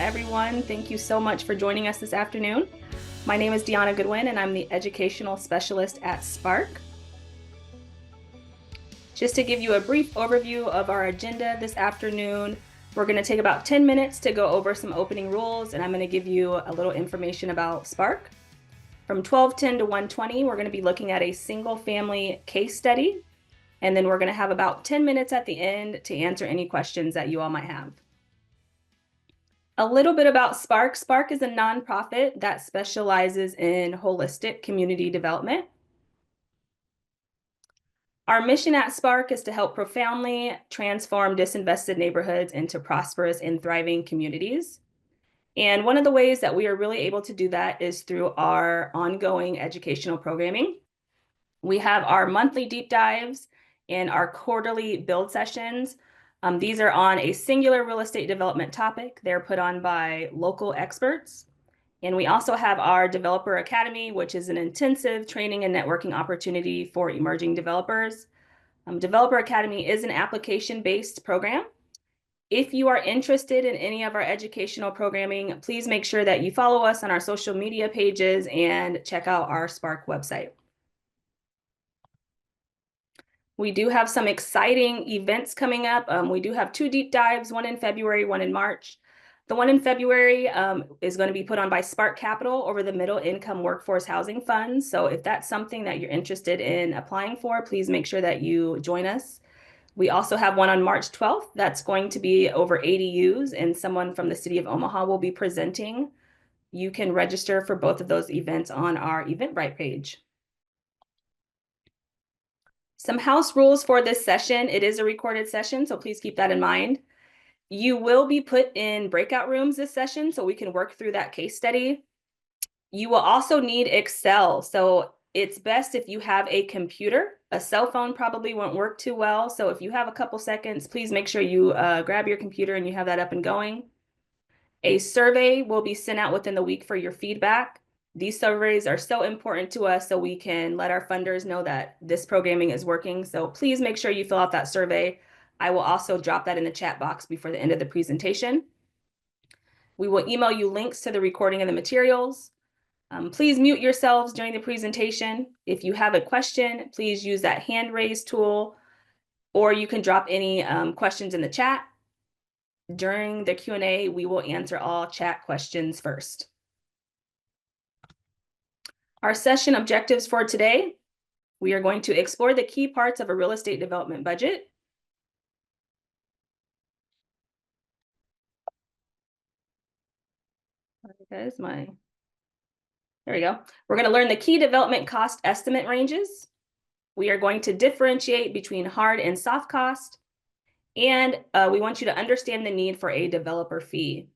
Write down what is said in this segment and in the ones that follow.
everyone. Thank you so much for joining us this afternoon. My name is Deanna Goodwin, and I'm the Educational Specialist at Spark. Just to give you a brief overview of our agenda this afternoon, we're going to take about 10 minutes to go over some opening rules, and I'm going to give you a little information about Spark. From 12:10 to 1:20, we're going to be looking at a single-family case study, and then we're going to have about 10 minutes at the end to answer any questions that you all might have. A little bit about Spark. Spark is a nonprofit that specializes in holistic community development. Our mission at Spark is to help profoundly transform disinvested neighborhoods into prosperous and thriving communities. And one of the ways that we are really able to do that is through our ongoing educational programming. We have our monthly deep dives and our quarterly build sessions. These are on a singular real estate development topic. They're put on by local experts. And we also have our Developer Academy, which is an intensive training and networking opportunity for emerging developers. Developer Academy is an application-based program. If you are interested in any of our educational programming, please make sure that you follow us on our social media pages and check out our Spark website. We do have some exciting events coming up. We do have 2 deep dives, one in February, one in March. The one in February is going to be put on by Spark Capital over the Middle Income Workforce Housing Fund. So if that's something that you're interested in applying for, please make sure that you join us. We also have one on March 12th. That's going to be over ADUs, and someone from the city of Omaha will be presenting. You can register for both of those events on our Eventbrite page. Some house rules for this session. It is a recorded session, so please keep that in mind. You will be put in breakout rooms this session so we can work through that case study. You will also need Excel, so it's best if you have a computer. A cell phone probably won't work too well, so if you have a couple seconds, please make sure you grab your computer and you have that up and going. A survey will be sent out within the week for your feedback. These surveys are so important to us so we can let our funders know that this programming is working. So please make sure you fill out that survey. I will also drop that in the chat box before the end of the presentation. We will email you links to the recording of the materials. Please mute yourselves during the presentation. If you have a question, please use that hand raise tool, or you can drop any questions in the chat. During the Q&A, we will answer all chat questions first. Our session objectives for today: we are going to explore the key parts of a real estate development budget. There we go. We're going to learn the key development cost estimate ranges. We are going to differentiate between hard and soft cost. And we want you to understand the need for a developer fee.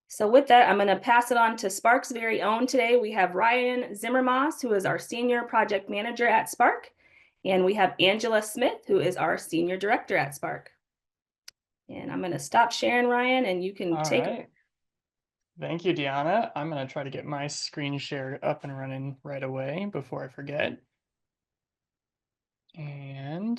So with that, I'm going to pass it on to Spark's very own today. We have Ryan Zimmermoss, who is our Senior Project Manager at Spark. And we have Angela Smith, who is our Senior Director at Spark. And I'm going to stop sharing, Ryan, and you can take it. Thank you, Deanna. I'm going to try to get my screen share up and running right away before I forget. And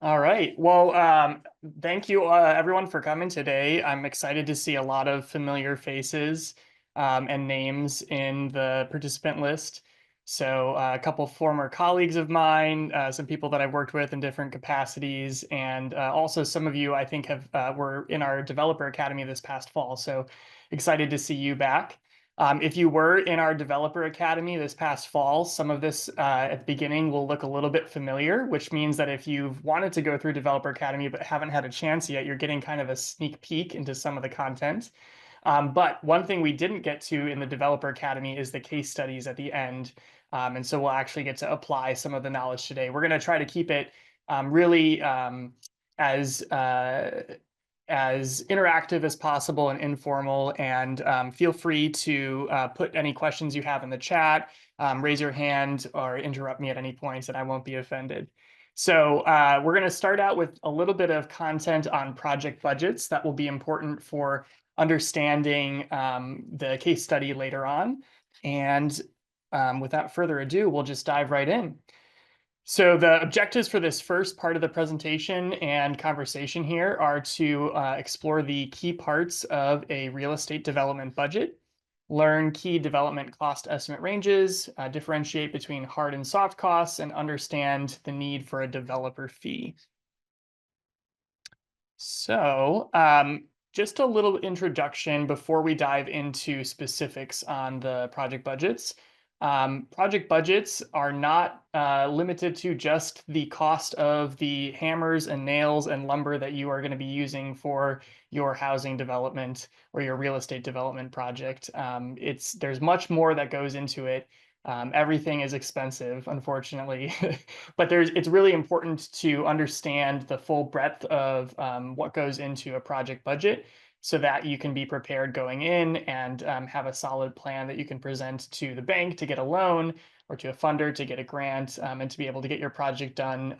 all right. Well, thank you everyone for coming today. I'm excited to see a lot of familiar faces and names in the participant list. So a couple former colleagues of mine, some people that I've worked with in different capacities, and also some of you I think were in our Developer Academy this past fall. So excited to see you back. If you were in our Developer Academy this past fall, some of this at the beginning will look a little bit familiar, which means that if you've wanted to go through Developer Academy but haven't had a chance yet, you're getting kind of a sneak peek into some of the content. But one thing we didn't get to in the Developer Academy is the case studies at the end. And so we'll actually get to apply some of the knowledge today. We're going to try to keep it really as interactive as possible and informal, and feel free to put any questions you have in the chat, raise your hand, or interrupt me at any point, and I won't be offended. So we're going to start out with a little bit of content on project budgets that will be important for understanding the case study later on. And without further ado, we'll just dive right in. So the objectives for this first part of the presentation and conversation here are to explore the key parts of a real estate development budget, learn key development cost estimate ranges, differentiate between hard and soft costs, and understand the need for a developer fee. So just a little introduction before we dive into specifics on the project budgets. Project budgets are not limited to just the cost of the hammers and nails and lumber that you are going to be using for your housing development or your real estate development project. There's much more that goes into it. Everything is expensive, unfortunately, but it's really important to understand the full breadth of what goes into a project budget so that you can be prepared going in and have a solid plan that you can present to the bank to get a loan or to a funder to get a grant and to be able to get your project done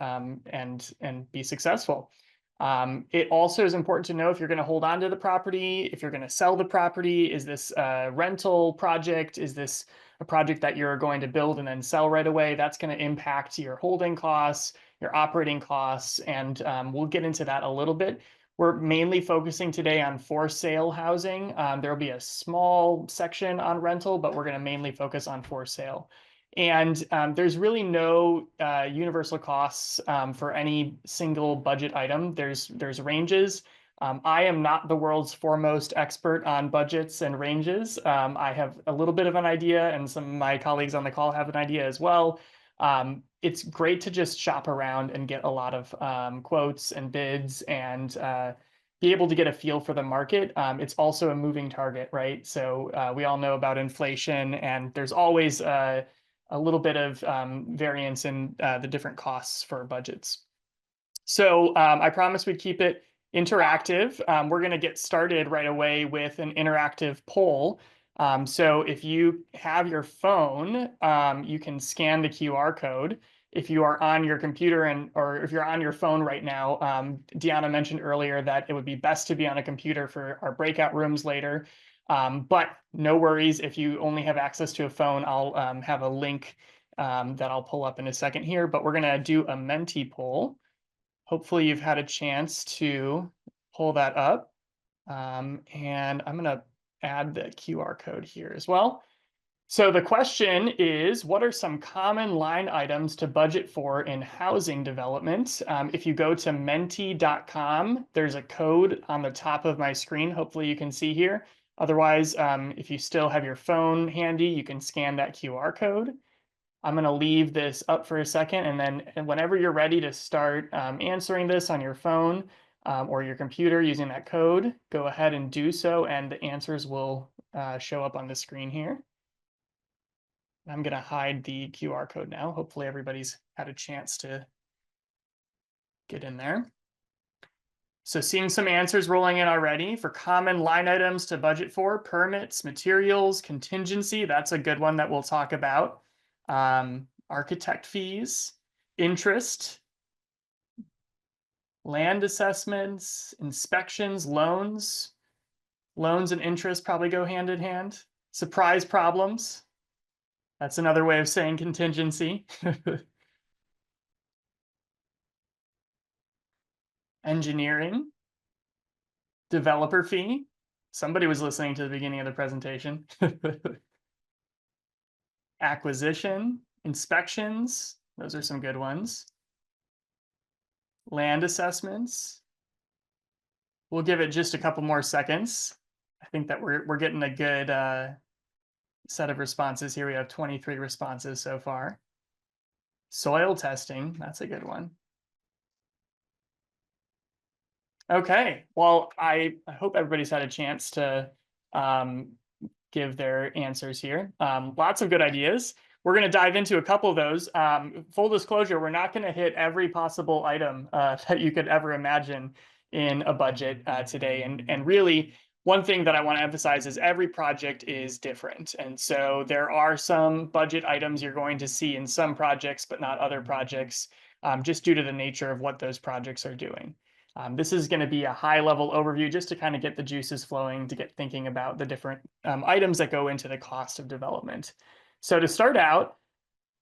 and be successful. It also is important to know if you're going to hold on to the property, if you're going to sell the property, is this a rental project? Is this a project that you're going to build and then sell right away? That's going to impact your holding costs, your operating costs, and we'll get into that a little bit. We're mainly focusing today on for sale housing. There will be a small section on rental, but we're going to mainly focus on for sale. And there's really no universal costs for any single budget item. There's ranges. I am not the world's foremost expert on budgets and ranges. I have a little bit of an idea, and some of my colleagues on the call have an idea as well. It's great to just shop around and get a lot of quotes and bids and be able to get a feel for the market. It's also a moving target, right? So we all know about inflation, and there's always a little bit of variance in the different costs for budgets. So I promised we'd keep it interactive. We're going to get started right away with an interactive poll. So if you have your phone, you can scan the QR code. If you are on your computer or if you're on your phone right now, Deanna mentioned earlier that it would be best to be on a computer for our breakout rooms later. But no worries, if you only have access to a phone, I'll have a link that I'll pull up in a second here, but we're going to do a Menti poll. Hopefully you've had a chance to pull that up. And I'm going to add the QR code here as well. So the question is, what are some common line items to budget for in housing development? If you go to menti.com, there's a code on the top of my screen. Hopefully you can see here. Otherwise, if you still have your phone handy, you can scan that QR code. I'm going to leave this up for a second, and then whenever you're ready to start answering this on your phone or your computer using that code, go ahead and do so, and the answers will show up on the screen here. I'm going to hide the QR code now. Hopefully everybody's had a chance to get in there. So seeing some answers rolling in already for common line items to budget for: permits, materials, contingency. That's a good one that we'll talk about. Architect fees, interest, land assessments, inspections, loans. Loans and interest probably go hand in hand. Surprise problems. That's another way of saying contingency. Engineering, developer fee. Somebody was listening to the beginning of the presentation. Acquisition, inspections. Those are some good ones. Land assessments. We'll give it just a couple more seconds. I think that we're getting a good set of responses here. We have 23 responses so far. Soil testing, that's a good one. Okay, well, I hope everybody's had a chance to give their answers here. Lots of good ideas. We're going to dive into a couple of those. Full disclosure, we're not going to hit every possible item that you could ever imagine in a budget today. And really, one thing that I want to emphasize is every project is different. And so there are some budget items you're going to see in some projects, but not other projects, just due to the nature of what those projects are doing. This is going to be a high-level overview just to kind of get the juices flowing, to get thinking about the different items that go into the cost of development. So to start out,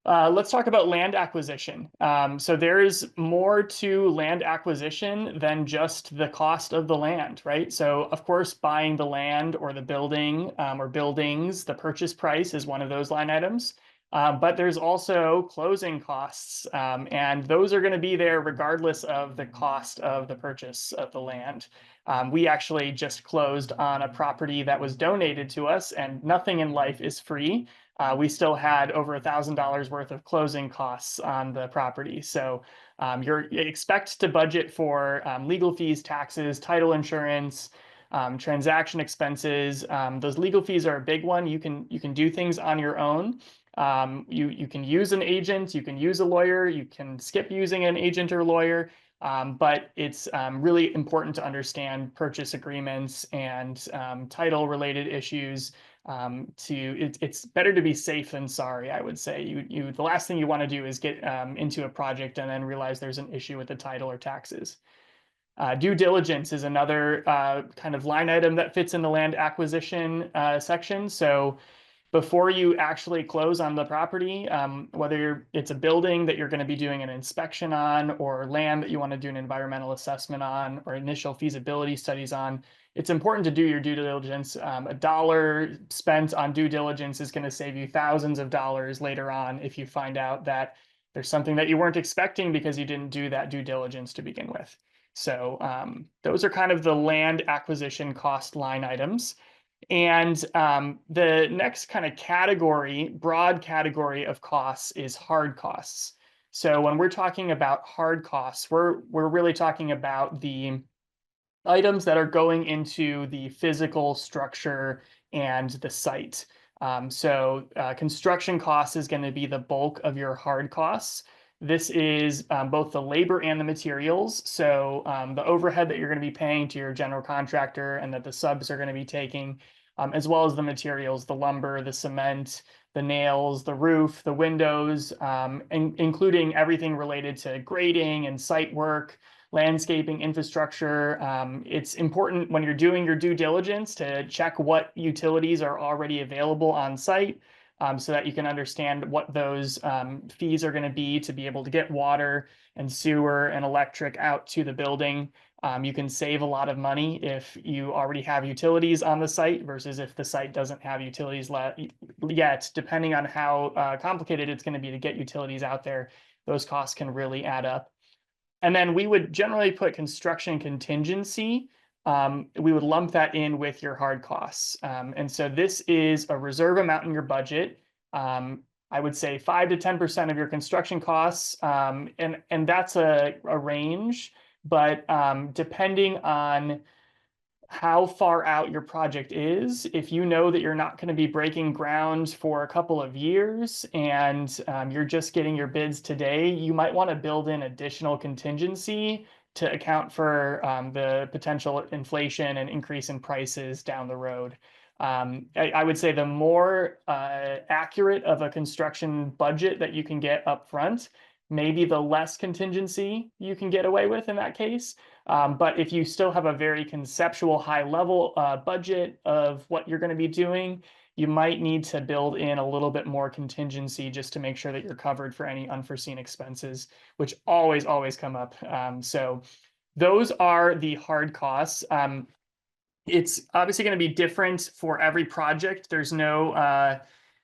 Let's talk about land acquisition. So there is more to land acquisition than just the cost of the land, right? So of course, buying the land or the building or buildings, the purchase price is one of those line items. But there's also closing costs, and those are going to be there regardless of the cost of the purchase of the land. We actually just closed on a property that was donated to us, and nothing in life is free. We still had over $1,000 worth of closing costs on the property. So you expect to budget for legal fees, taxes, title insurance, transaction expenses. Those legal fees are a big one. You can do things on your own. You can use an agent, you can use a lawyer, you can skip using an agent or lawyer. But it's really important to understand purchase agreements and title related issues. It's better to be safe than sorry, I would say. The last thing you want to do is get into a project and then realize there's an issue with the title or taxes. Due diligence is another kind of line item that fits in the land acquisition section. So before you actually close on the property, whether it's a building that you're going to be doing an inspection on, or land that you want to do an environmental assessment on, or initial feasibility studies on, it's important to do your due diligence. A dollar spent on due diligence is going to save you thousands of dollars later on if you find out that there's something that you weren't expecting because you didn't do that due diligence to begin with. So those are kind of the land acquisition cost line items. And the next kind of category, broad category of costs is hard costs. So when we're talking about hard costs, we're really talking about the items that are going into the physical structure and the site. So construction costs is going to be the bulk of your hard costs. This is both the labor and the materials. So the overhead that you're going to be paying to your general contractor and that the subs are going to be taking, as well as the materials, the lumber, the cement, the nails, the roof, the windows, including everything related to grading and site work, landscaping, infrastructure. It's important when you're doing your due diligence to check what utilities are already available on site, so that you can understand what those fees are going to be able to get water and sewer and electric out to the building. You can save a lot of money if you already have utilities on the site versus if the site doesn't have utilities yet. Depending on how complicated it's going to be to get utilities out there, those costs can really add up. And then we would generally put construction contingency. We would lump that in with your hard costs. And so this is a reserve amount in your budget. I would say 5 to 10% of your construction costs. And that's a range, but depending on how far out your project is, if you know that you're not going to be breaking ground for a couple of years and you're just getting your bids today, you might want to build in additional contingency to account for the potential inflation and increase in prices down the road. I would say the more accurate of a construction budget that you can get up front, maybe the less contingency you can get away with in that case. But if you still have a very conceptual high level budget of what you're going to be doing, you might need to build in a little bit more contingency just to make sure that you're covered for any unforeseen expenses, which always come up. So those are the hard costs. It's obviously going to be different for every project. There's no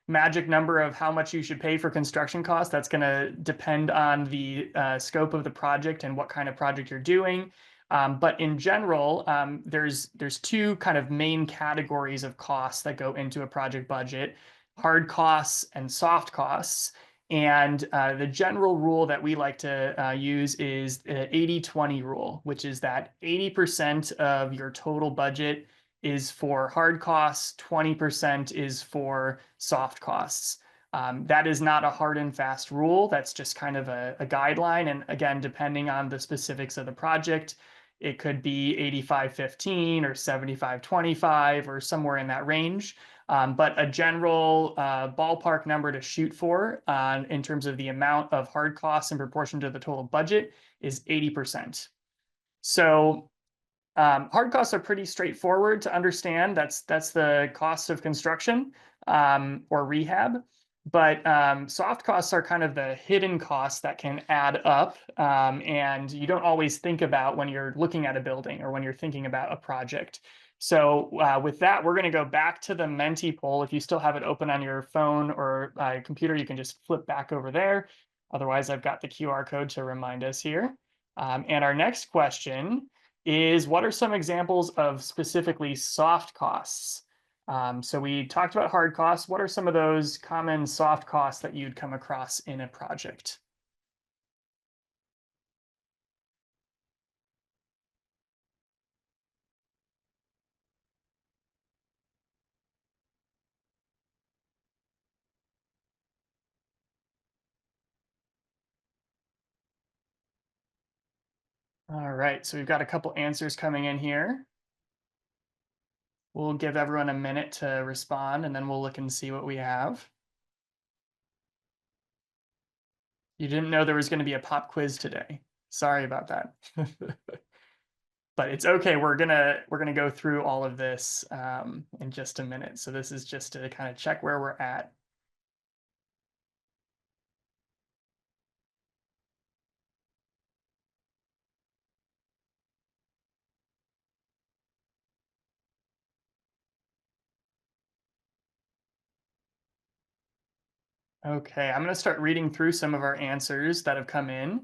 magic number of how much you should pay for construction costs. That's going to depend on the scope of the project and what kind of project you're doing. But in general, there's two kind of main categories of costs that go into a project budget: hard costs and soft costs. And the general rule that we like to use is the 80-20 rule, which is that 80% of your total budget is for hard costs, 20% is for soft costs. That is not a hard and fast rule. That's just kind of a guideline. And again, depending on the specifics of the project, it could be 85-15 or 75-25 or somewhere in that range. But a general ballpark number to shoot for in terms of the amount of hard costs in proportion to the total budget is 80%. So hard costs are pretty straightforward to understand. That's the cost of construction or rehab. But soft costs are kind of the hidden costs that can add up, and you don't always think about when you're looking at a building or when you're thinking about a project. So with that, we're going to go back to the Menti poll. If you still have it open on your phone or computer, you can just flip back over there. Otherwise, I've got the QR code to remind us here. And our next question is, what are some examples of specifically soft costs? So we talked about hard costs. What are some of those common soft costs that you'd come across in a project? All right, so we've got a couple answers coming in here. We'll give everyone a minute to respond, and then we'll look and see what we have. You didn't know there was going to be a pop quiz today. Sorry about that. But it's okay. We're gonna go through all of this in just a minute. So this is just to kind of check where we're at. Okay, I'm going to start reading through some of our answers that have come in.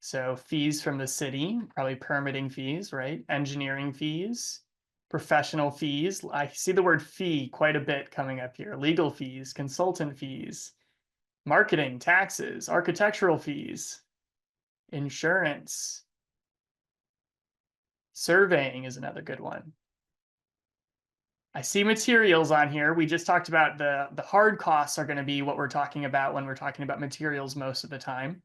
So fees from the city, probably permitting fees, right? Engineering fees, professional fees. I see the word fee quite a bit coming up here. Legal fees, consultant fees, marketing, taxes, architectural fees, insurance, surveying is another good one. I see materials on here. We just talked about the hard costs are going to be what we're talking about when we're talking about materials most of the time.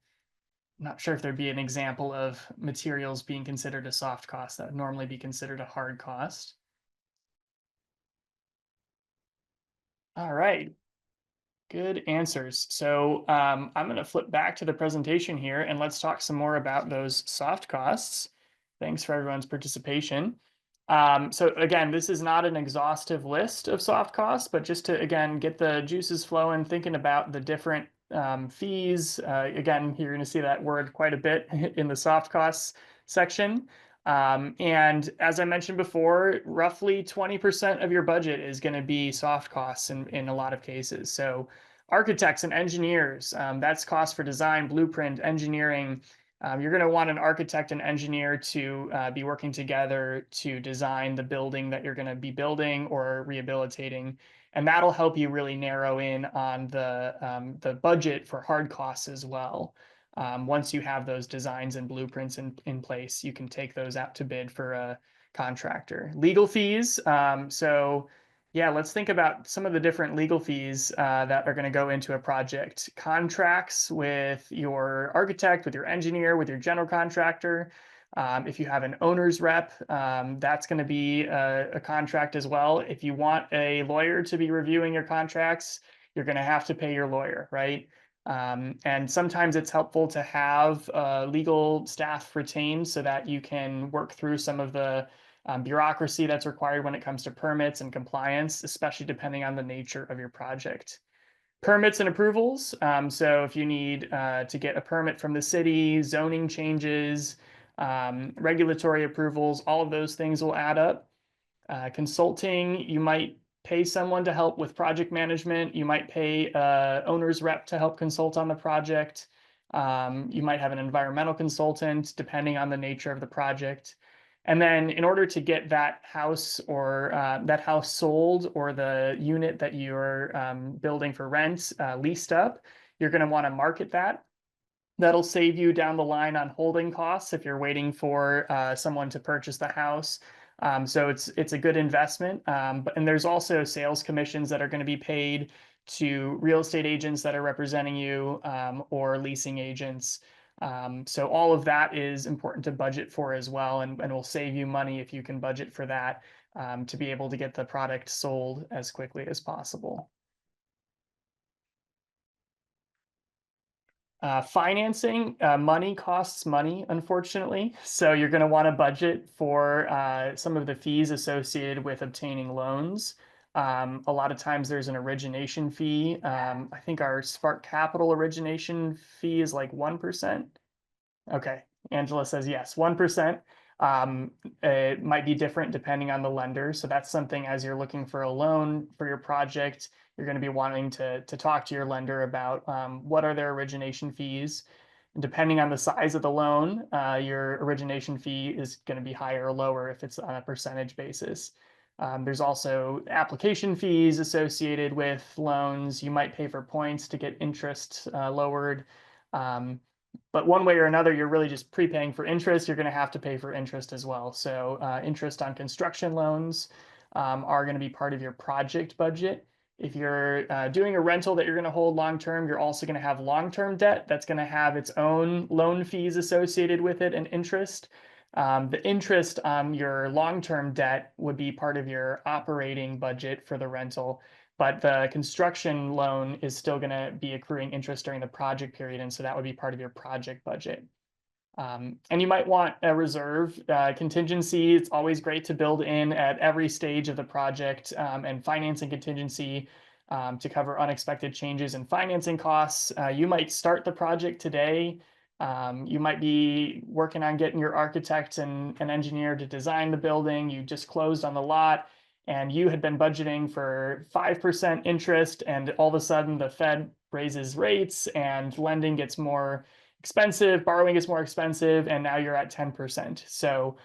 I'm not sure if there'd be an example of materials being considered a soft cost that would normally be considered a hard cost. All right, good answers. So I'm going to flip back to the presentation here and let's talk some more about those soft costs. Thanks for everyone's participation. So again, this is not an exhaustive list of soft costs, but just to, again, get the juices flowing, thinking about the different fees. Again, you're going to see that word quite a bit in the soft costs section. And as I mentioned before, roughly 20% of your budget is going to be soft costs in a lot of cases. So architects and engineers, that's cost for design, blueprint, engineering. You're going to want an architect and engineer to be working together to design the building that you're going to be building or rehabilitating. And that'll help you really narrow in on the budget for hard costs as well. Once you have those designs and blueprints in place, you can take those out to bid for a contractor. Legal fees. So yeah, let's think about some of the different legal fees that are going to go into a project. Contracts with your architect, with your engineer, with your general contractor. If you have an owner's rep, that's going to be a contract as well. If you want a lawyer to be reviewing your contracts, you're going to have to pay your lawyer, right? And sometimes it's helpful to have legal staff retained so that you can work through some of the bureaucracy that's required when it comes to permits and compliance, especially depending on the nature of your project. Permits and approvals. So if you need to get a permit from the city, zoning changes, regulatory approvals, all of those things will add up. Consulting, you might pay someone to help with project management. You might pay owner's rep to help consult on the project. You might have an environmental consultant, depending on the nature of the project. And then in order to get that house or that house sold or the unit that you're building for rent leased up, you're going to want to market that. That'll save you down the line on holding costs if you're waiting for someone to purchase the house. So it's a good investment. And there's also sales commissions that are going to be paid to real estate agents that are representing you or leasing agents. So all of that is important to budget for as well, and will save you money if you can budget for that to be able to get the product sold as quickly as possible. Financing, money costs money, unfortunately. So you're going to want to budget for some of the fees associated with obtaining loans. A lot of times there's an origination fee. I think our Spark Capital origination fee is like 1%. Okay, Angela says yes, 1%. It might be different depending on the lender. So that's something as you're looking for a loan for your project, you're going to be wanting to talk to your lender about what are their origination fees. And depending on the size of the loan, your origination fee is going to be higher or lower if it's on a percentage basis. There's also application fees associated with loans. You might pay for points to get interest lowered. But one way or another, you're really just prepaying for interest. You're going to have to pay for interest as well. So interest on construction loans are going to be part of your project budget. If you're doing a rental that you're going to hold long-term, you're also going to have long-term debt that's going to have its own loan fees associated with it and interest. The interest on your long-term debt would be part of your operating budget for the rental, but the construction loan is still going to be accruing interest during the project period, and so that would be part of your project budget. And you might want a reserve contingency. It's always great to build in at every stage of the project, and financing contingency to cover unexpected changes in financing costs. You might start the project today. You might be working on getting your architect and an engineer to design the building. You just closed on the lot and you had been budgeting for 5% interest, and all of a sudden the Fed raises rates and lending gets more expensive, borrowing is more expensive, and now you're at 10%. So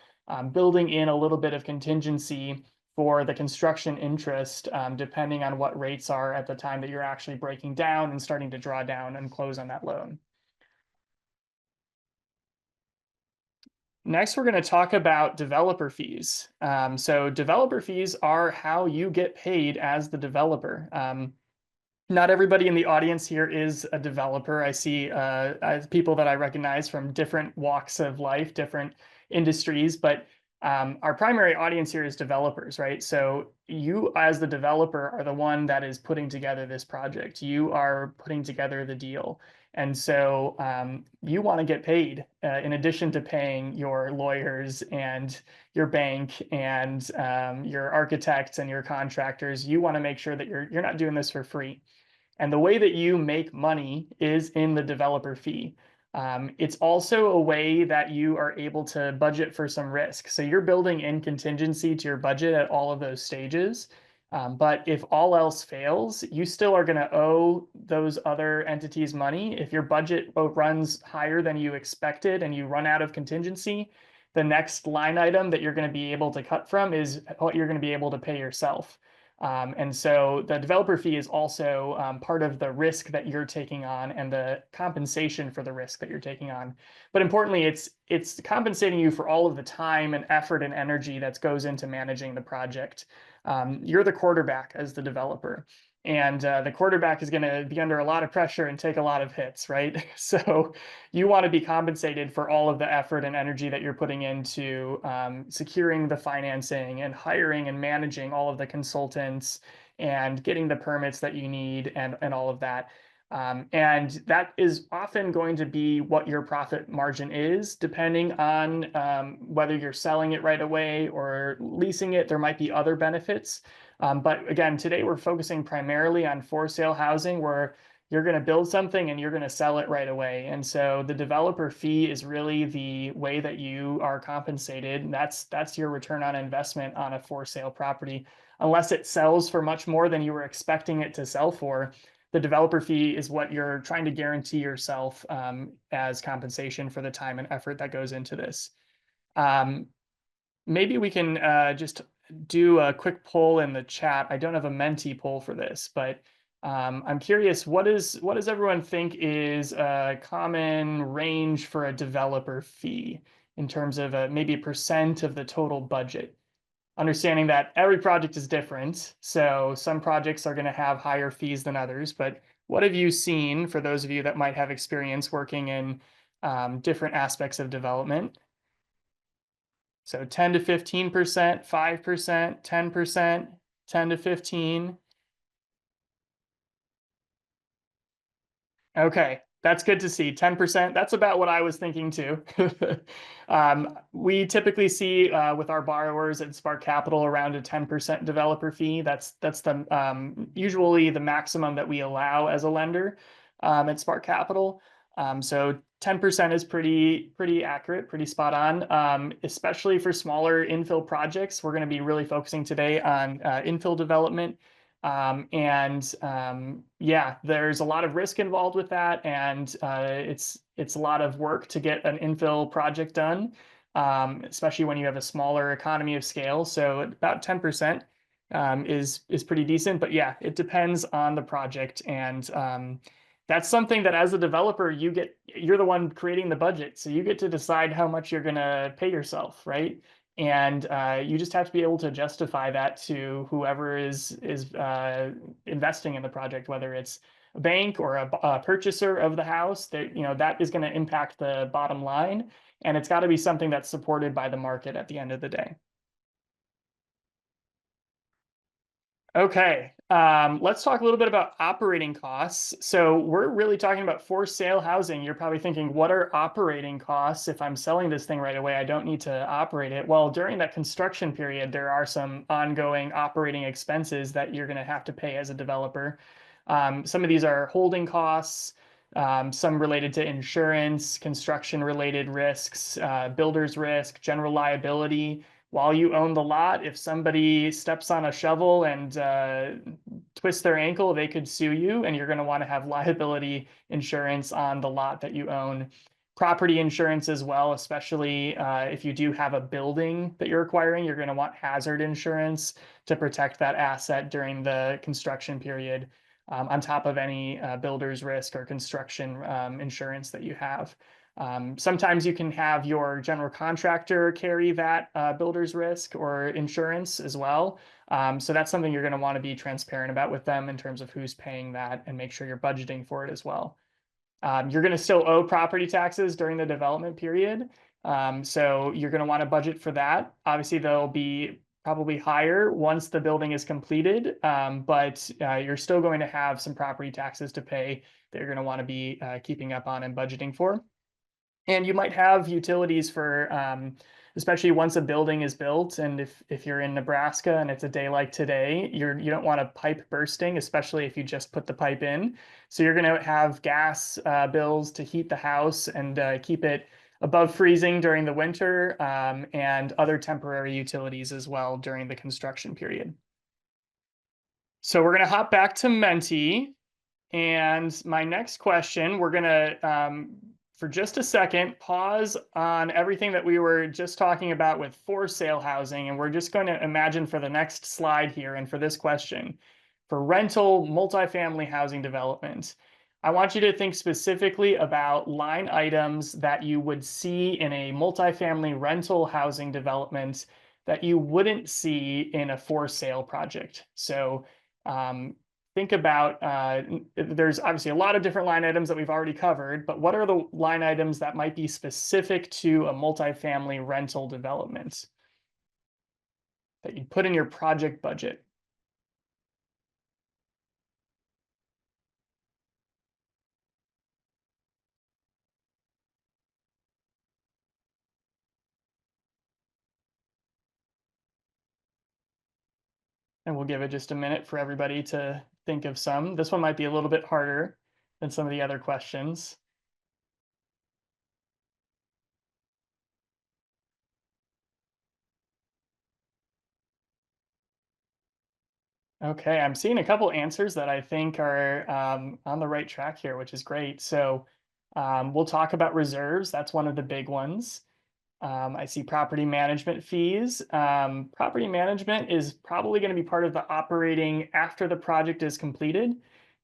building in a little bit of contingency for the construction interest, depending on what rates are at the time that you're actually breaking down and starting to draw down and close on that loan. Next, we're going to talk about developer fees. So developer fees are how you get paid as the developer. Not everybody in the audience here is a developer. I see people that I recognize from different walks of life, different industries, but our primary audience here is developers, right? So you as the developer are the one that is putting together this project. You are putting together the deal. And so you want to get paid in addition to paying your lawyers and your bank and your architects and your contractors. You want to make sure that you're not doing this for free. And the way that you make money is in the developer fee. It's also a way that you are able to budget for some risk. So you're building in contingency to your budget at all of those stages. But if all else fails, you still are going to owe those other entities money. If your budget runs higher than you expected and you run out of contingency, the next line item that you're going to be able to cut from is what you're going to be able to pay yourself. And so the developer fee is also part of the risk that you're taking on and the compensation for the risk that you're taking on. But importantly, it's compensating you for all of the time and effort and energy that goes into managing the project. You're the quarterback as the developer. And the quarterback is going to be under a lot of pressure and take a lot of hits, right? So you want to be compensated for all of the effort and energy that you're putting into securing the financing and hiring and managing all of the consultants and getting the permits that you need and all of that. And that is often going to be what your profit margin is, depending on whether you're selling it right away or leasing it. There might be other benefits. But again, today we're focusing primarily on for sale housing where you're going to build something and you're going to sell it right away. And so the developer fee is really the way that you are compensated. That's your return on investment on a for sale property. Unless it sells for much more than you were expecting it to sell for, the developer fee is what you're trying to guarantee yourself as compensation for the time and effort that goes into this. Maybe we can just do a quick poll in the chat. I don't have a Menti poll for this, but I'm curious, what does everyone think is a common range for a developer fee in terms of maybe a percent of the total budget? Understanding that every project is different, so some projects are going to have higher fees than others, but what have you seen for those of you that might have experience working in different aspects of development? So 10 to 15%, 5%, 10%, 10 to 15. Okay, That's good to see. 10%. That's about what I was thinking too. We typically see with our borrowers at Spark Capital around a 10% developer fee. That's the usually the maximum that we allow as a lender at Spark Capital. So 10% is pretty accurate, pretty spot on, especially for smaller infill projects. We're going to be really focusing today on infill development. Yeah, there's a lot of risk involved with that, and it's a lot of work to get an infill project done, especially when you have a smaller economy of scale. So about 10% is pretty decent, but yeah, it depends on the project, and that's something that as a developer you're the one creating the budget, so you get to decide how much you're going to pay yourself, right? And you just have to be able to justify that to whoever is investing in the project, whether it's a bank or a purchaser of the house. That that is going to impact the bottom line, and it's got to be something that's supported by the market at the end of the day. Okay, let's talk a little bit about operating costs. So we're really talking about for sale housing. You're probably thinking, what are operating costs? If I'm selling this thing right away, I don't need to operate it. Well, during that construction period, there are some ongoing operating expenses that you're going to have to pay as a developer. Some of these are holding costs, some related to insurance, construction related risks, builder's risk, general liability. While you own the lot, if somebody steps on a shovel and twists their ankle, they could sue you, and you're going to want to have liability insurance on the lot that you own. Property insurance as well, especially if you do have a building that you're acquiring, you're going to want hazard insurance to protect that asset during the construction period, on top of any builder's risk or construction insurance that you have. Sometimes you can have your general contractor carry that builder's risk or insurance as well. So that's something you're going to want to be transparent about with them in terms of who's paying that, and make sure you're budgeting for it as well. You're going to still owe property taxes during the development period. So you're going to want to budget for that. Obviously, they'll be probably higher once the building is completed, but you're still going to have some property taxes to pay that you're going to want to be keeping up on and budgeting for. And you might have utilities for, especially once a building is built, and if you're in Nebraska and it's a day like today, you don't want a pipe bursting, especially if you just put the pipe in. So you're going to have gas bills to heat the house and keep it above freezing during the winter, and other temporary utilities as well during the construction period. So we're going to hop back to Menti, and my next question, we're going to for just a second, pause on everything that we were just talking about with for sale housing. And we're just going to imagine for the next slide here, and for this question, for rental multifamily housing development, I want you to think specifically about line items that you would see in a multifamily rental housing development that you wouldn't see in a for sale project. So think about, there's obviously a lot of different line items that we've already covered, but what are the line items that might be specific to a multifamily rental development that you put in your project budget? And we'll give it just a minute for everybody to think of some. This one might be a little bit harder than some of the other questions. Okay, I'm seeing a couple answers that I think are on the right track here, which is great. So we'll talk about reserves. That's one of the big ones. I see property management fees. Property management is probably going to be part of the operating after the project is completed.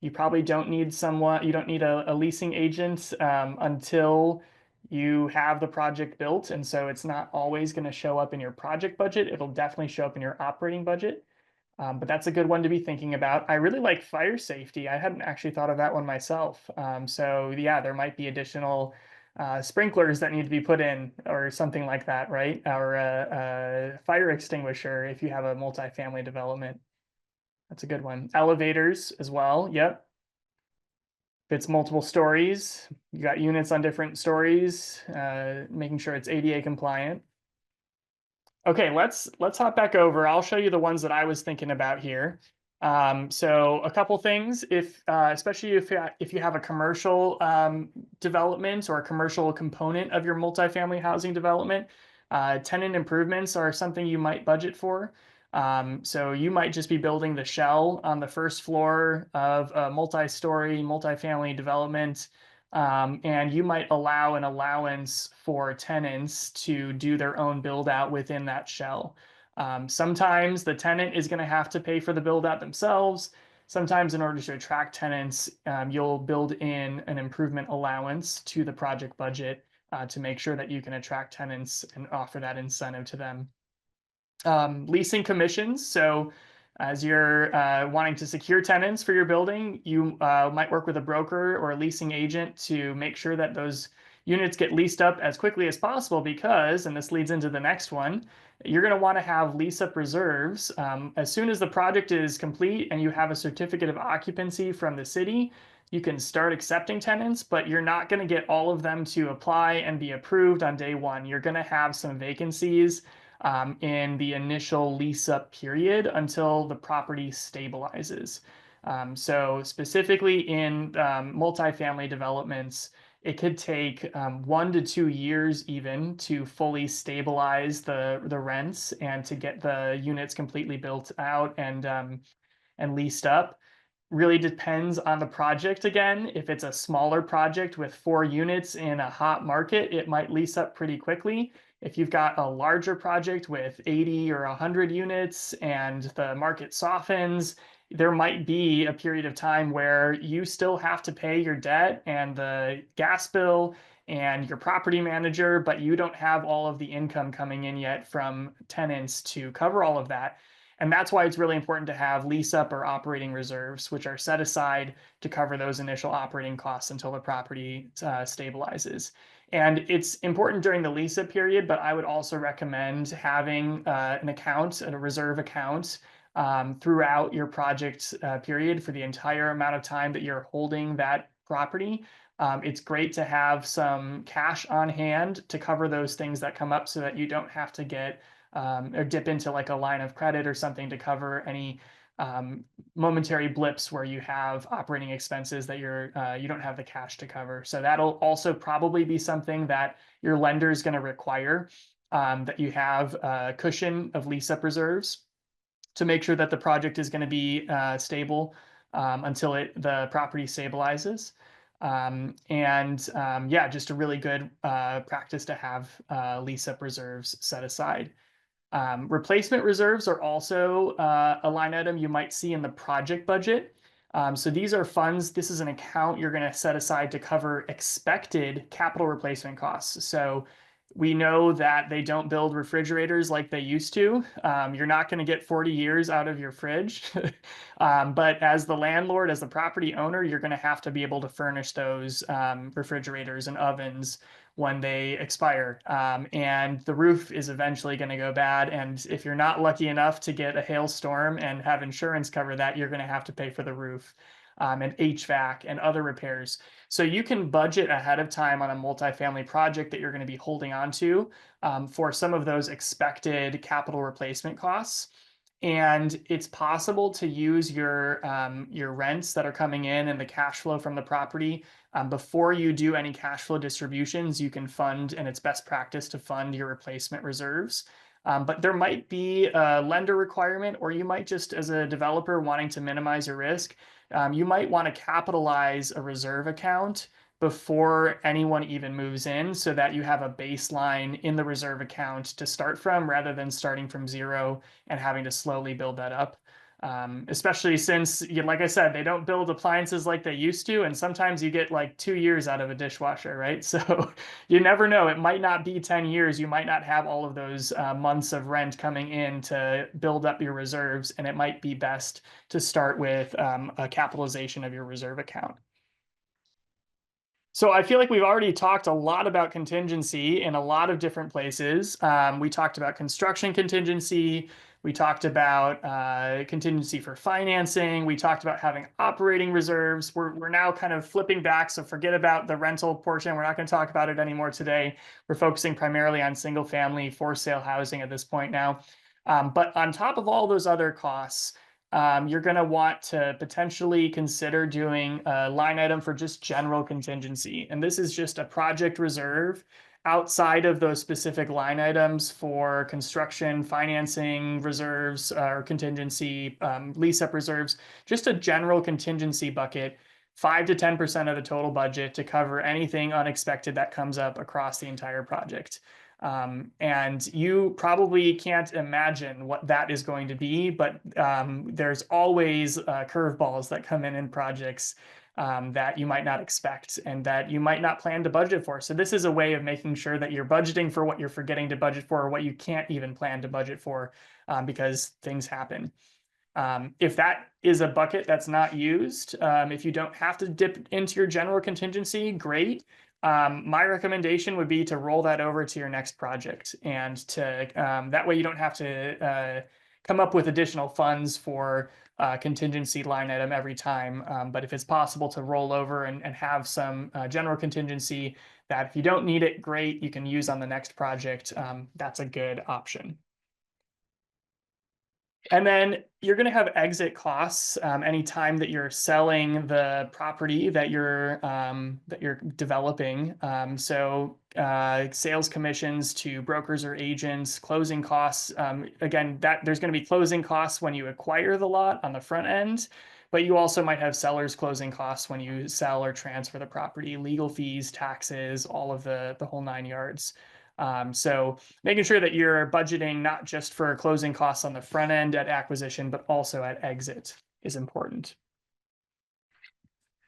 You probably don't need you don't need a leasing agent until you have the project built. And so it's not always going to show up in your project budget. It'll definitely show up in your operating budget. But that's a good one to be thinking about. I really like fire safety. I hadn't actually thought of that one myself. So yeah, there might be additional sprinklers that need to be put in or something like that, right? Or a fire extinguisher if you have a multifamily development. That's a good one. Elevators as well. Yep. If it's multiple stories, you got units on different stories, making sure it's ADA compliant. Okay, let's hop back over. I'll show you the ones that I was thinking about here. So a couple things, if especially if you have a commercial development or a commercial component of your multifamily housing development, tenant improvements are something you might budget for. So you might just be building the shell on the first floor of a multi-story multifamily development. And you might allow an allowance for tenants to do their own build out within that shell. Sometimes the tenant is going to have to pay for the build out themselves. Sometimes, in order to attract tenants, you'll build in an improvement allowance to the project budget to make sure that you can attract tenants and offer that incentive to them. Leasing commissions. So as you're wanting to secure tenants for your building, you might work with a broker or a leasing agent to make sure that those units get leased up as quickly as possible because, and this leads into the next one, you're going to want to have lease up reserves. As soon as the project is complete and you have a certificate of occupancy from the city, you can start accepting tenants, but you're not going to get all of them to apply and be approved on day one. You're going to have some vacancies in the initial lease up period until the property stabilizes. So specifically in multifamily developments, it could take 1 to 2 years even to fully stabilize the rents and to get the units completely built out and leased up. Really depends on the project again. If it's a smaller project with 4 units in a hot market, it might lease up pretty quickly. If you've got a larger project with 80 or 100 units and the market softens, there might be a period of time where you still have to pay your debt and the gas bill and your property manager, but you don't have all of the income coming in yet from tenants to cover all of that. And that's why it's really important to have lease up or operating reserves, which are set aside to cover those initial operating costs until the property stabilizes. And it's important during the lease up period, but I would also recommend having an account, a reserve account throughout your project period for the entire amount of time that you're holding that property. It's great to have some cash on hand to cover those things that come up so that you don't have to get or dip into like a line of credit or something to cover any momentary blips where you have operating expenses that you don't have the cash to cover. So that'll also probably be something that your lender is going to require, that you have a cushion of lease up reserves to make sure that the project is going to be stable until the property stabilizes. Yeah, just a really good practice to have lease up reserves set aside. Replacement reserves are also a line item you might see in the project budget. So these are funds, this is an account you're going to set aside to cover expected capital replacement costs. So we know that they don't build refrigerators like they used to. You're not going to get 40 years out of your fridge. But as the landlord, as the property owner, you're going to have to be able to furnish those refrigerators and ovens when they expire. And the roof is eventually going to go bad. And if you're not lucky enough to get a hailstorm and have insurance cover that, you're going to have to pay for the roof and HVAC and other repairs. So you can budget ahead of time on a multifamily project that you're going to be holding on to for some of those expected capital replacement costs. And it's possible to use your rents that are coming in and the cash flow from the property before you do any cash flow distributions. You can fund, and it's best practice to fund your replacement reserves. But there might be a lender requirement, or you might just, as a developer wanting to minimize your risk, you might want to capitalize a reserve account before anyone even moves in so that you have a baseline in the reserve account to start from rather than starting from zero and having to slowly build that up. Especially since, like I said, they don't build appliances like they used to, and sometimes you get like 2 years out of a dishwasher, right? So you never know. It might not be 10 years. You might not have all of those months of rent coming in to build up your reserves, and it might be best to start with a capitalization of your reserve account. So I feel like we've already talked a lot about contingency in a lot of different places. We talked about construction contingency. We talked about contingency for financing. We talked about having operating reserves. We're now kind of flipping back. So forget about the rental portion. We're not going to talk about it anymore today. We're focusing primarily on single family for sale housing at this point now. But on top of all those other costs, you're going to want to potentially consider doing a line item for just general contingency. And this is just a project reserve outside of those specific line items for construction, financing reserves or contingency, lease up reserves, just a general contingency bucket, 5 to 10% of the total budget to cover anything unexpected that comes up across the entire project. And you probably can't imagine what that is going to be, but there's always curveballs that come in projects that you might not expect and that you might not plan to budget for. So this is a way of making sure that you're budgeting for what you're forgetting to budget for or what you can't even plan to budget for because things happen. If that is a bucket that's not used, if you don't have to dip into your general contingency, great. My recommendation would be to roll that over to your next project and to that way you don't have to come up with additional funds for contingency line item every time. But if it's possible to roll over and have some general contingency that if you don't need it, great, you can use on the next project. That's a good option. And then you're going to have exit costs anytime that you're selling the property that you're developing. So sales commissions to brokers or agents, closing costs. Again, that there's going to be closing costs when you acquire the lot on the front end, but you also might have sellers closing costs when you sell or transfer the property, legal fees, taxes, all of the whole 9 yards. So making sure that you're budgeting not just for closing costs on the front end at acquisition, but also at exit is important.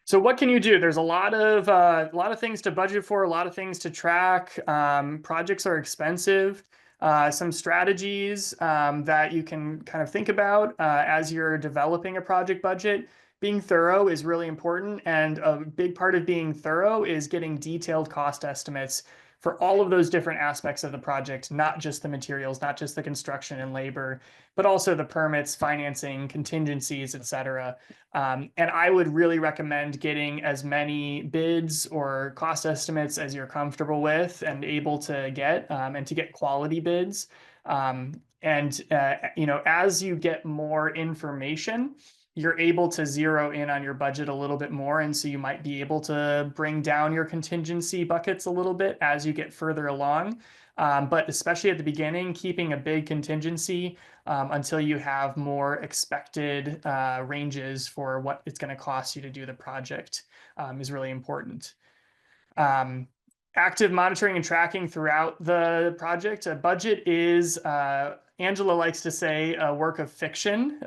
So what can you do? There's a lot of things to budget for, a lot of things to track. Projects are expensive. Some strategies that you can kind of think about as you're developing a project budget. Being thorough is really important, and a big part of being thorough is getting detailed cost estimates for all of those different aspects of the project, not just the materials, not just the construction and labor, but also the permits, financing, contingencies, et cetera. And I would really recommend getting as many bids or cost estimates as you're comfortable with and able to get, and to get quality bids. As you get more information, you're able to zero in on your budget a little bit more. And so you might be able to bring down your contingency buckets a little bit as you get further along. But especially at the beginning, keeping a big contingency until you have more expected ranges for what it's going to cost you to do the project is really important. Active monitoring and tracking throughout the project. A budget is, Angela likes to say, a work of fiction.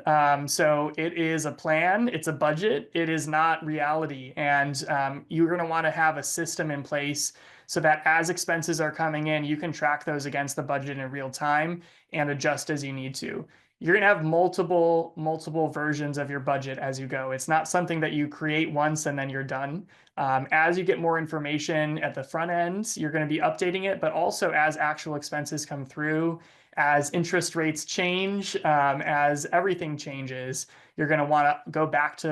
So it is a plan, it's a budget, it is not reality. And you're going to want to have a system in place so that as expenses are coming in, you can track those against the budget in real time and adjust as you need to. You're going to have multiple versions of your budget as you go. It's not something that you create once and then you're done. As you get more information at the front end, you're going to be updating it, but also as actual expenses come through, as interest rates change, as everything changes, you're going to want to go back to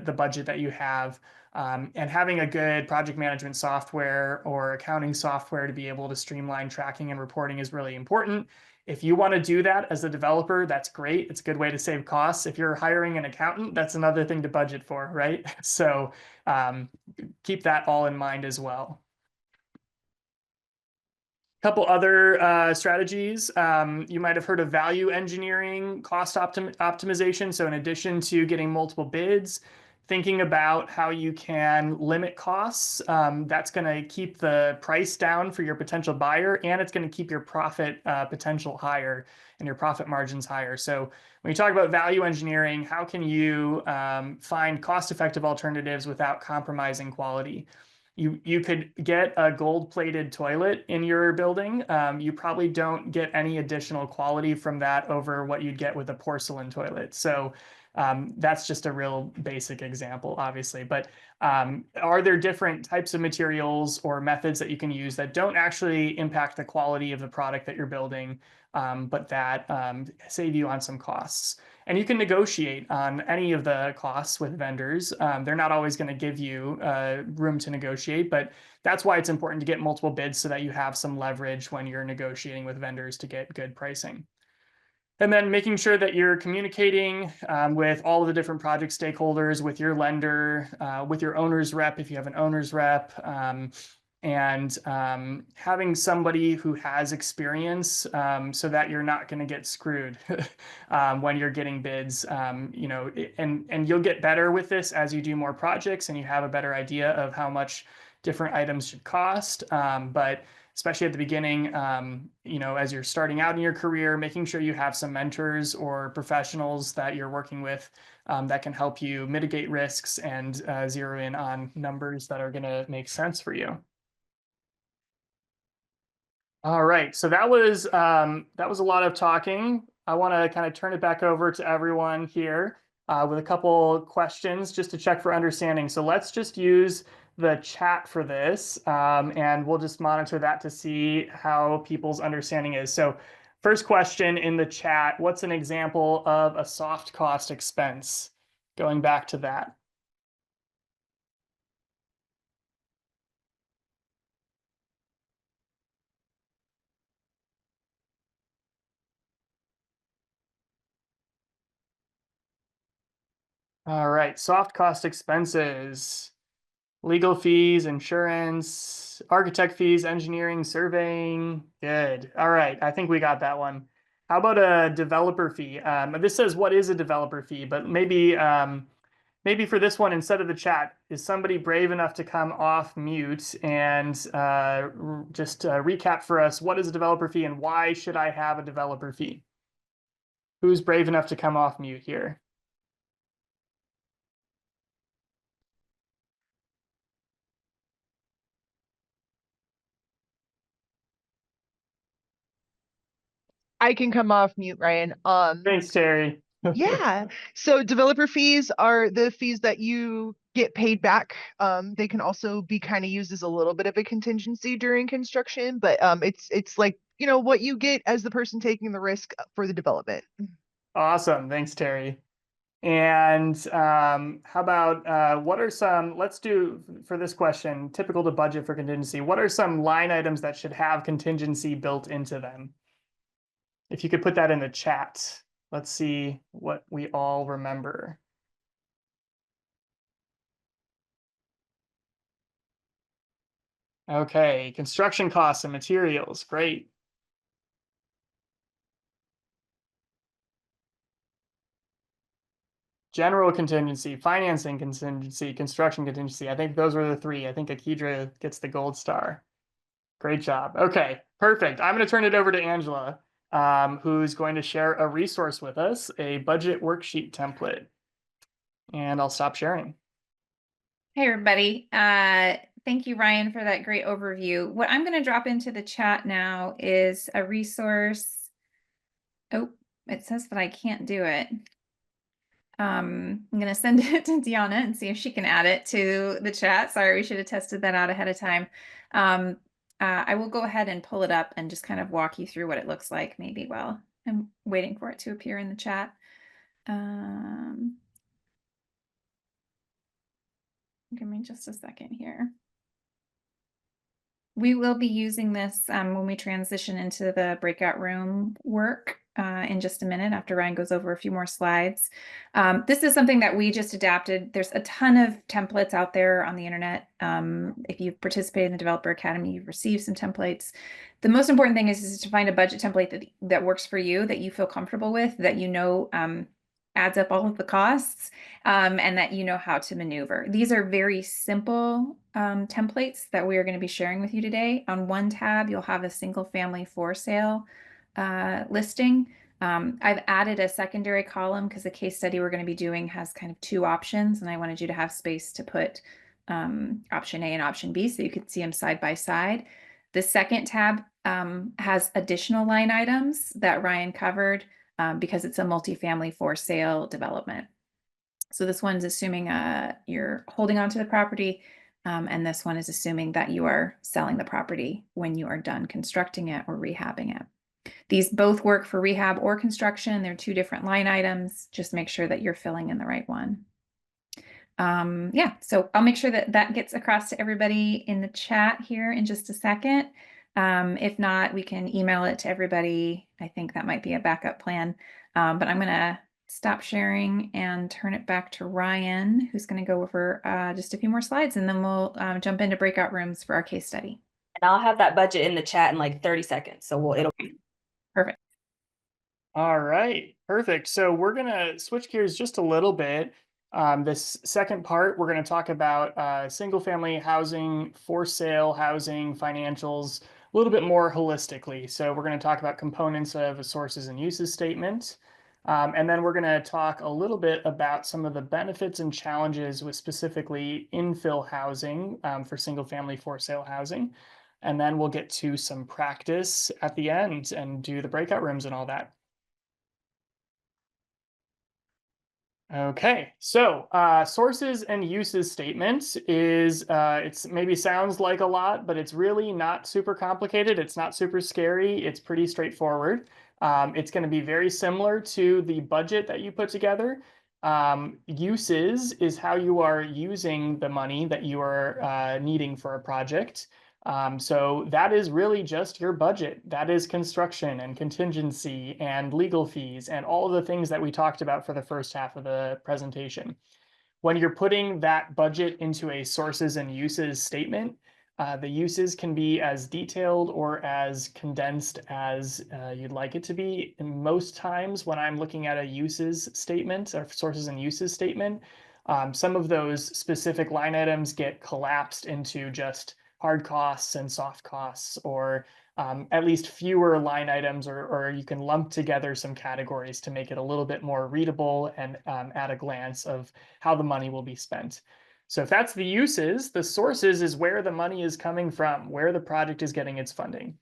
the budget that you have. And having a good project management software or accounting software to be able to streamline tracking and reporting is really important. If you want to do that as a developer, that's great. It's a good way to save costs. If you're hiring an accountant, that's another thing to budget for, right? So keep that all in mind as well. Couple other strategies. You might have heard of value engineering, cost optimization. So in addition to getting multiple bids, thinking about how you can limit costs. That's going to keep the price down for your potential buyer, and it's going to keep your profit potential higher and your profit margins higher. So when you talk about value engineering, how can you find cost-effective alternatives without compromising quality? You could get a gold-plated toilet in your building. You probably don't get any additional quality from that over what you'd get with a porcelain toilet. So That's just a real basic example, obviously. But are there different types of materials or methods that you can use that don't actually impact the quality of the product that you're building, but that save you on some costs? And you can negotiate on any of the costs with vendors. They're not always going to give you room to negotiate, but that's why it's important to get multiple bids so that you have some leverage when you're negotiating with vendors to get good pricing. And then making sure that you're communicating with all of the different project stakeholders, with your lender, with your owner's rep if you have an owner's rep, and having somebody who has experience so that you're not going to get screwed when you're getting bids. You know, and you'll get better with this as you do more projects and you have a better idea of how much different items should cost. But especially at the beginning, you know, as you're starting out in your career, making sure you have some mentors or professionals that you're working with that can help you mitigate risks and zero in on numbers that are going to make sense for you. All right, so that was a lot of talking. I want to kind of turn it back over to everyone here with a couple questions just to check for understanding. So let's just use the chat for this, and we'll just monitor that to see how people's understanding is. So first question in the chat, what's an example of a soft cost expense? Going back to that. All right, soft cost expenses, legal fees, insurance, architect fees, engineering, surveying. Good. All right, I think we got that one. How about a developer fee? This says what is a developer fee, but maybe for this one, instead of the chat, is somebody brave enough to come off mute and just recap for us what is a developer fee and why should I have a developer fee? Who's brave enough to come off mute here? I can come off mute, Ryan. Thanks, Terry. Yeah. So developer fees are the fees that you get paid back. They can also be kind of used as a little bit of a contingency during construction, but it's like, you know, what you get as the person taking the risk for the development. Awesome. Thanks, Terry. And how about what are some, let's do for this question, typical to budget for contingency, what are some line items that should have contingency built into them? If you could put that in the chat, let's see what we all remember. Okay, construction costs and materials, great. General contingency, financing contingency, construction contingency. I think those were the three. I think Akidra gets the gold star. Great job. Okay, perfect. I'm going to turn it over to Angela, who's going to share a resource with us, a budget worksheet template. And I'll stop sharing. Hey, everybody. Thank you, Ryan, for that great overview. What I'm going to drop into the chat now is a resource. Oh, it says that I can't do it. I'm going to send it to Deanna and see if she can add it to the chat. Sorry, we should have tested that out ahead of time. I will go ahead and pull it up and just kind of walk you through what it looks like maybe while I'm waiting for it to appear in the chat. Give me just a second here. We will be using this when we transition into the breakout room work in just a minute after Ryan goes over a few more slides. This is something that we just adapted. There's a ton of templates out there on the internet. If you've participated in the Developer Academy, you've received some templates. The most important thing is to find a budget template that works for you, that you feel comfortable with, that you know adds up all of the costs, and that you know how to maneuver. These are very simple templates that we are going to be sharing with you today. On one tab, you'll have a single family for sale listing. I've added a secondary column because the case study we're going to be doing has kind of two options, and I wanted you to have space to put option A and option B so you could see them side by side. The second tab has additional line items that Ryan covered because it's a multifamily for sale development. So this one's assuming you're holding on to the property, and this one is assuming that you are selling the property when you are done constructing it or rehabbing it. These both work for rehab or construction. They're two different line items. Just make sure that you're filling in the right one. Yeah, so I'll make sure that that gets across to everybody in the chat here in just a second. If not, we can email it to everybody. I think that might be a backup plan. But I'm gonna stop sharing and turn it back to Ryan, who's gonna go over just a few more slides, and then we'll jump into breakout rooms for our case study. And I'll have that budget in the chat in like 30 seconds. So it'll be Perfect. All right, perfect. So we're gonna switch gears just a little bit. This second part, we're gonna talk about single family housing, for sale housing, financials, a little bit more holistically. So we're gonna talk about components of a sources and uses statement. And then we're gonna talk a little bit about some of the benefits and challenges with specifically infill housing for single family for sale housing. And then we'll get to some practice at the end and do the breakout rooms and all that. Okay, so sources and uses statements is it's maybe sounds like a lot, but it's really not super complicated. It's not super scary. It's pretty straightforward. It's going to be very similar to the budget that you put together. Uses is how you are using the money that you are needing for a project. So that is really just your budget. That is construction and contingency and legal fees and all of the things that we talked about for the first half of the presentation. When you're putting that budget into a sources and uses statement, the uses can be as detailed or as condensed as you'd like it to be. And most times when I'm looking at a uses statement or sources and uses statement, some of those specific line items get collapsed into just hard costs and soft costs, or at least fewer line items, or you can lump together some categories to make it a little bit more readable and at a glance of how the money will be spent. So if that's the uses, the sources is where the money is coming from, where the project is getting its funding.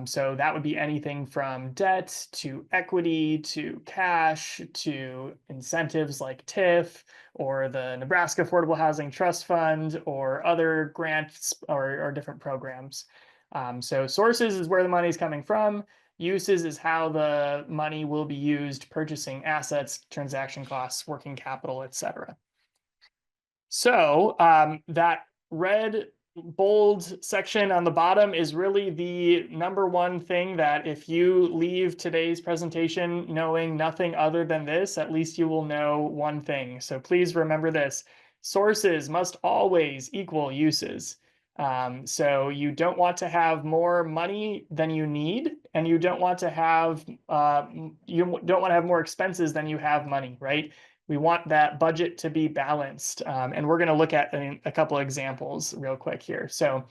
So that would be anything from debt to equity to cash to incentives like TIF or the Nebraska Affordable Housing Trust Fund or other grants or different programs. So sources is where the money is coming from. Uses is how the money will be used purchasing assets, transaction costs, working capital, etc. So that red bold section on the bottom is really the number one thing that if you leave today's presentation knowing nothing other than this, at least you will know one thing. So please remember this: sources must always equal uses. So you don't want to have more money than you need, and you don't want to have more expenses than you have money, right? We want that budget to be balanced. And we're going to look at a couple of examples real quick here. So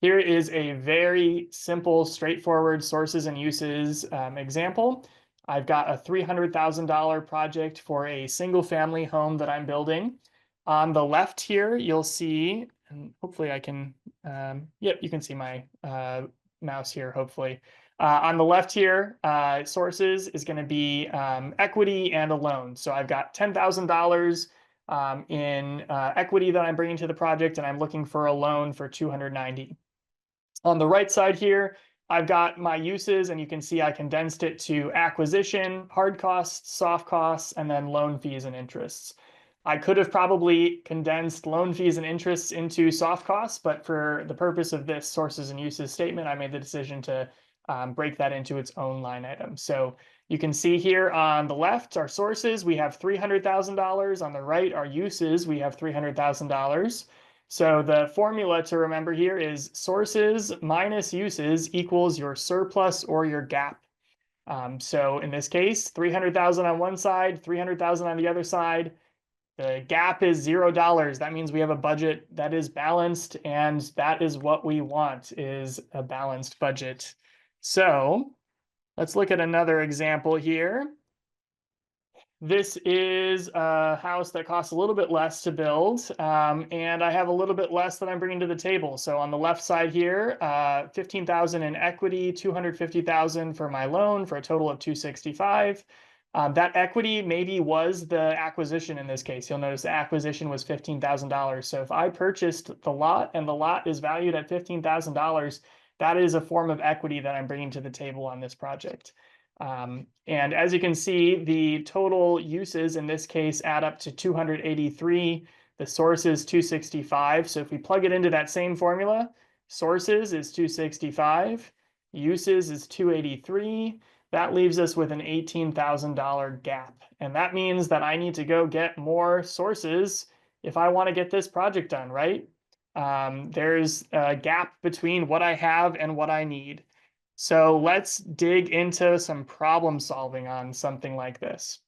here is a very simple, straightforward sources and uses example. I've got a $300,000 project for a single family home that I'm building. On the left here, you'll see, and hopefully I can, yep, you can see my mouse here, hopefully. On the left here, sources is going to be equity and a loan. So I've got $10,000 in equity that I'm bringing to the project, and I'm looking for a loan for $290,000. On the right side here, I've got my uses, and you can see I condensed it to acquisition, hard costs, soft costs, and then loan fees and interests. I could have probably condensed loan fees and interests into soft costs, but for the purpose of this sources and uses statement, I made the decision to break that into its own line item. So you can see here on the left, our sources, we have $300,000. On the right, our uses, we have $300,000. So the formula to remember here is sources minus uses equals your surplus or your gap. So in this case, 300,000 on one side, 300,000 on the other side. The gap is $0. That means we have a budget that is balanced, and that is what we want, is a balanced budget. So let's look at another example here. This is a house that costs a little bit less to build, and I have a little bit less that I'm bringing to the table. So on the left side here, $15,000 in equity, $250,000 for my loan, for a total of $265,000. That equity maybe was the acquisition in this case. You'll notice the acquisition was $15,000. So if I purchased the lot and the lot is valued at $15,000, that is a form of equity that I'm bringing to the table on this project. And as you can see, the total uses in this case add up to 283. The source is 265. So if we plug it into that same formula, sources is 265, uses is 283. That leaves us with an $18,000 gap. And that means that I need to go get more sources if I want to get this project done, right? There's a gap between what I have and what I need. So let's dig into some problem solving on something like this.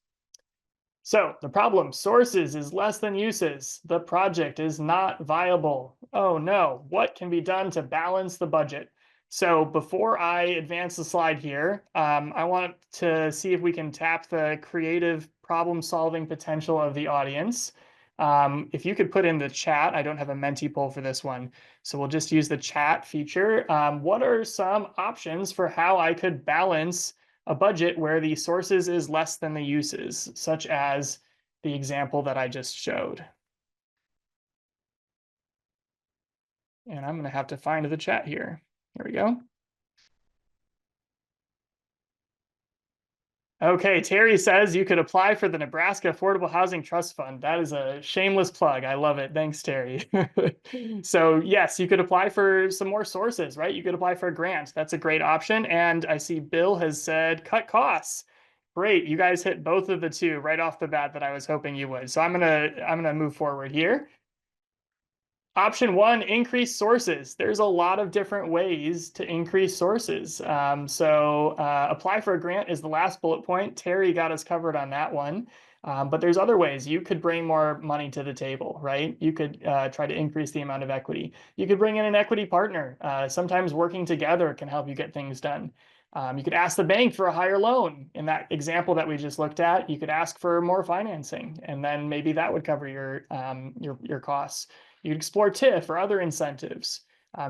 So the problem, sources is less than uses. The project is not viable. Oh no, what can be done to balance the budget? So before I advance the slide here, I want to see if we can tap the creative problem solving potential of the audience. If you could put in the chat, I don't have a Menti poll for this one, so we'll just use the chat feature. What are some options for how I could balance a budget where the sources is less than the uses, such as the example that I just showed? And I'm going to have to find the chat here. Here we go. Okay, Terry says you could apply for the Nebraska Affordable Housing Trust Fund. That is a shameless plug. I love it. Thanks, Terry. So yes, you could apply for some more sources, right? You could apply for a grant. That's a great option. And I see Bill has said cut costs. Great. You guys hit both of the two right off the bat that I was hoping you would. So I'm gonna move forward here. Option one, increase sources. There's a lot of different ways to increase sources. Apply for a grant is the last bullet point. Terry got us covered on that one. But there's other ways. You could bring more money to the table, right? You could try to increase the amount of equity. You could bring in an equity partner. Sometimes working together can help you get things done. You could ask the bank for a higher loan. In that example that we just looked at, you could ask for more financing, and then maybe that would cover your costs. You'd explore TIF or other incentives.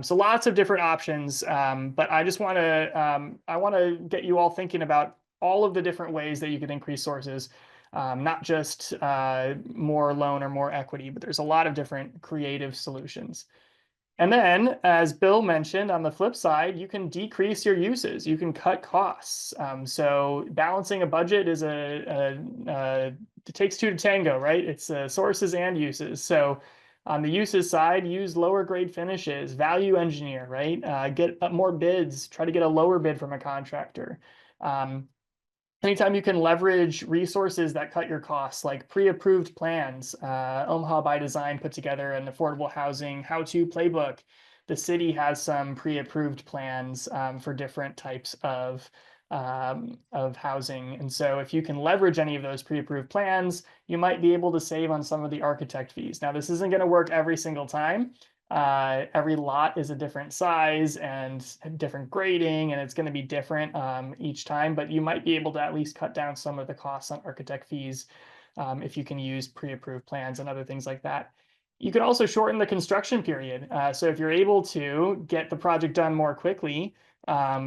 So lots of different options, but I just want to get you all thinking about all of the different ways that you could increase sources, not just more loan or more equity, but there's a lot of different creative solutions. And then, as Bill mentioned, on the flip side, you can decrease your uses. You can cut costs. So balancing a budget is it takes two to tango, right? It's sources and uses. So on the uses side, use lower grade finishes, value engineer, right? Get more bids, try to get a lower bid from a contractor. Anytime you can leverage resources that cut your costs, like pre-approved plans. Omaha by Design put together an affordable housing how-to playbook. The city has some pre-approved plans for different types of housing. And so if you can leverage any of those pre-approved plans, you might be able to save on some of the architect fees. Now, this isn't going to work every single time. Every lot is a different size and different grading, and it's going to be different each time, but you might be able to at least cut down some of the costs on architect fees if you can use pre-approved plans and other things like that. You could also shorten the construction period. So if you're able to get the project done more quickly,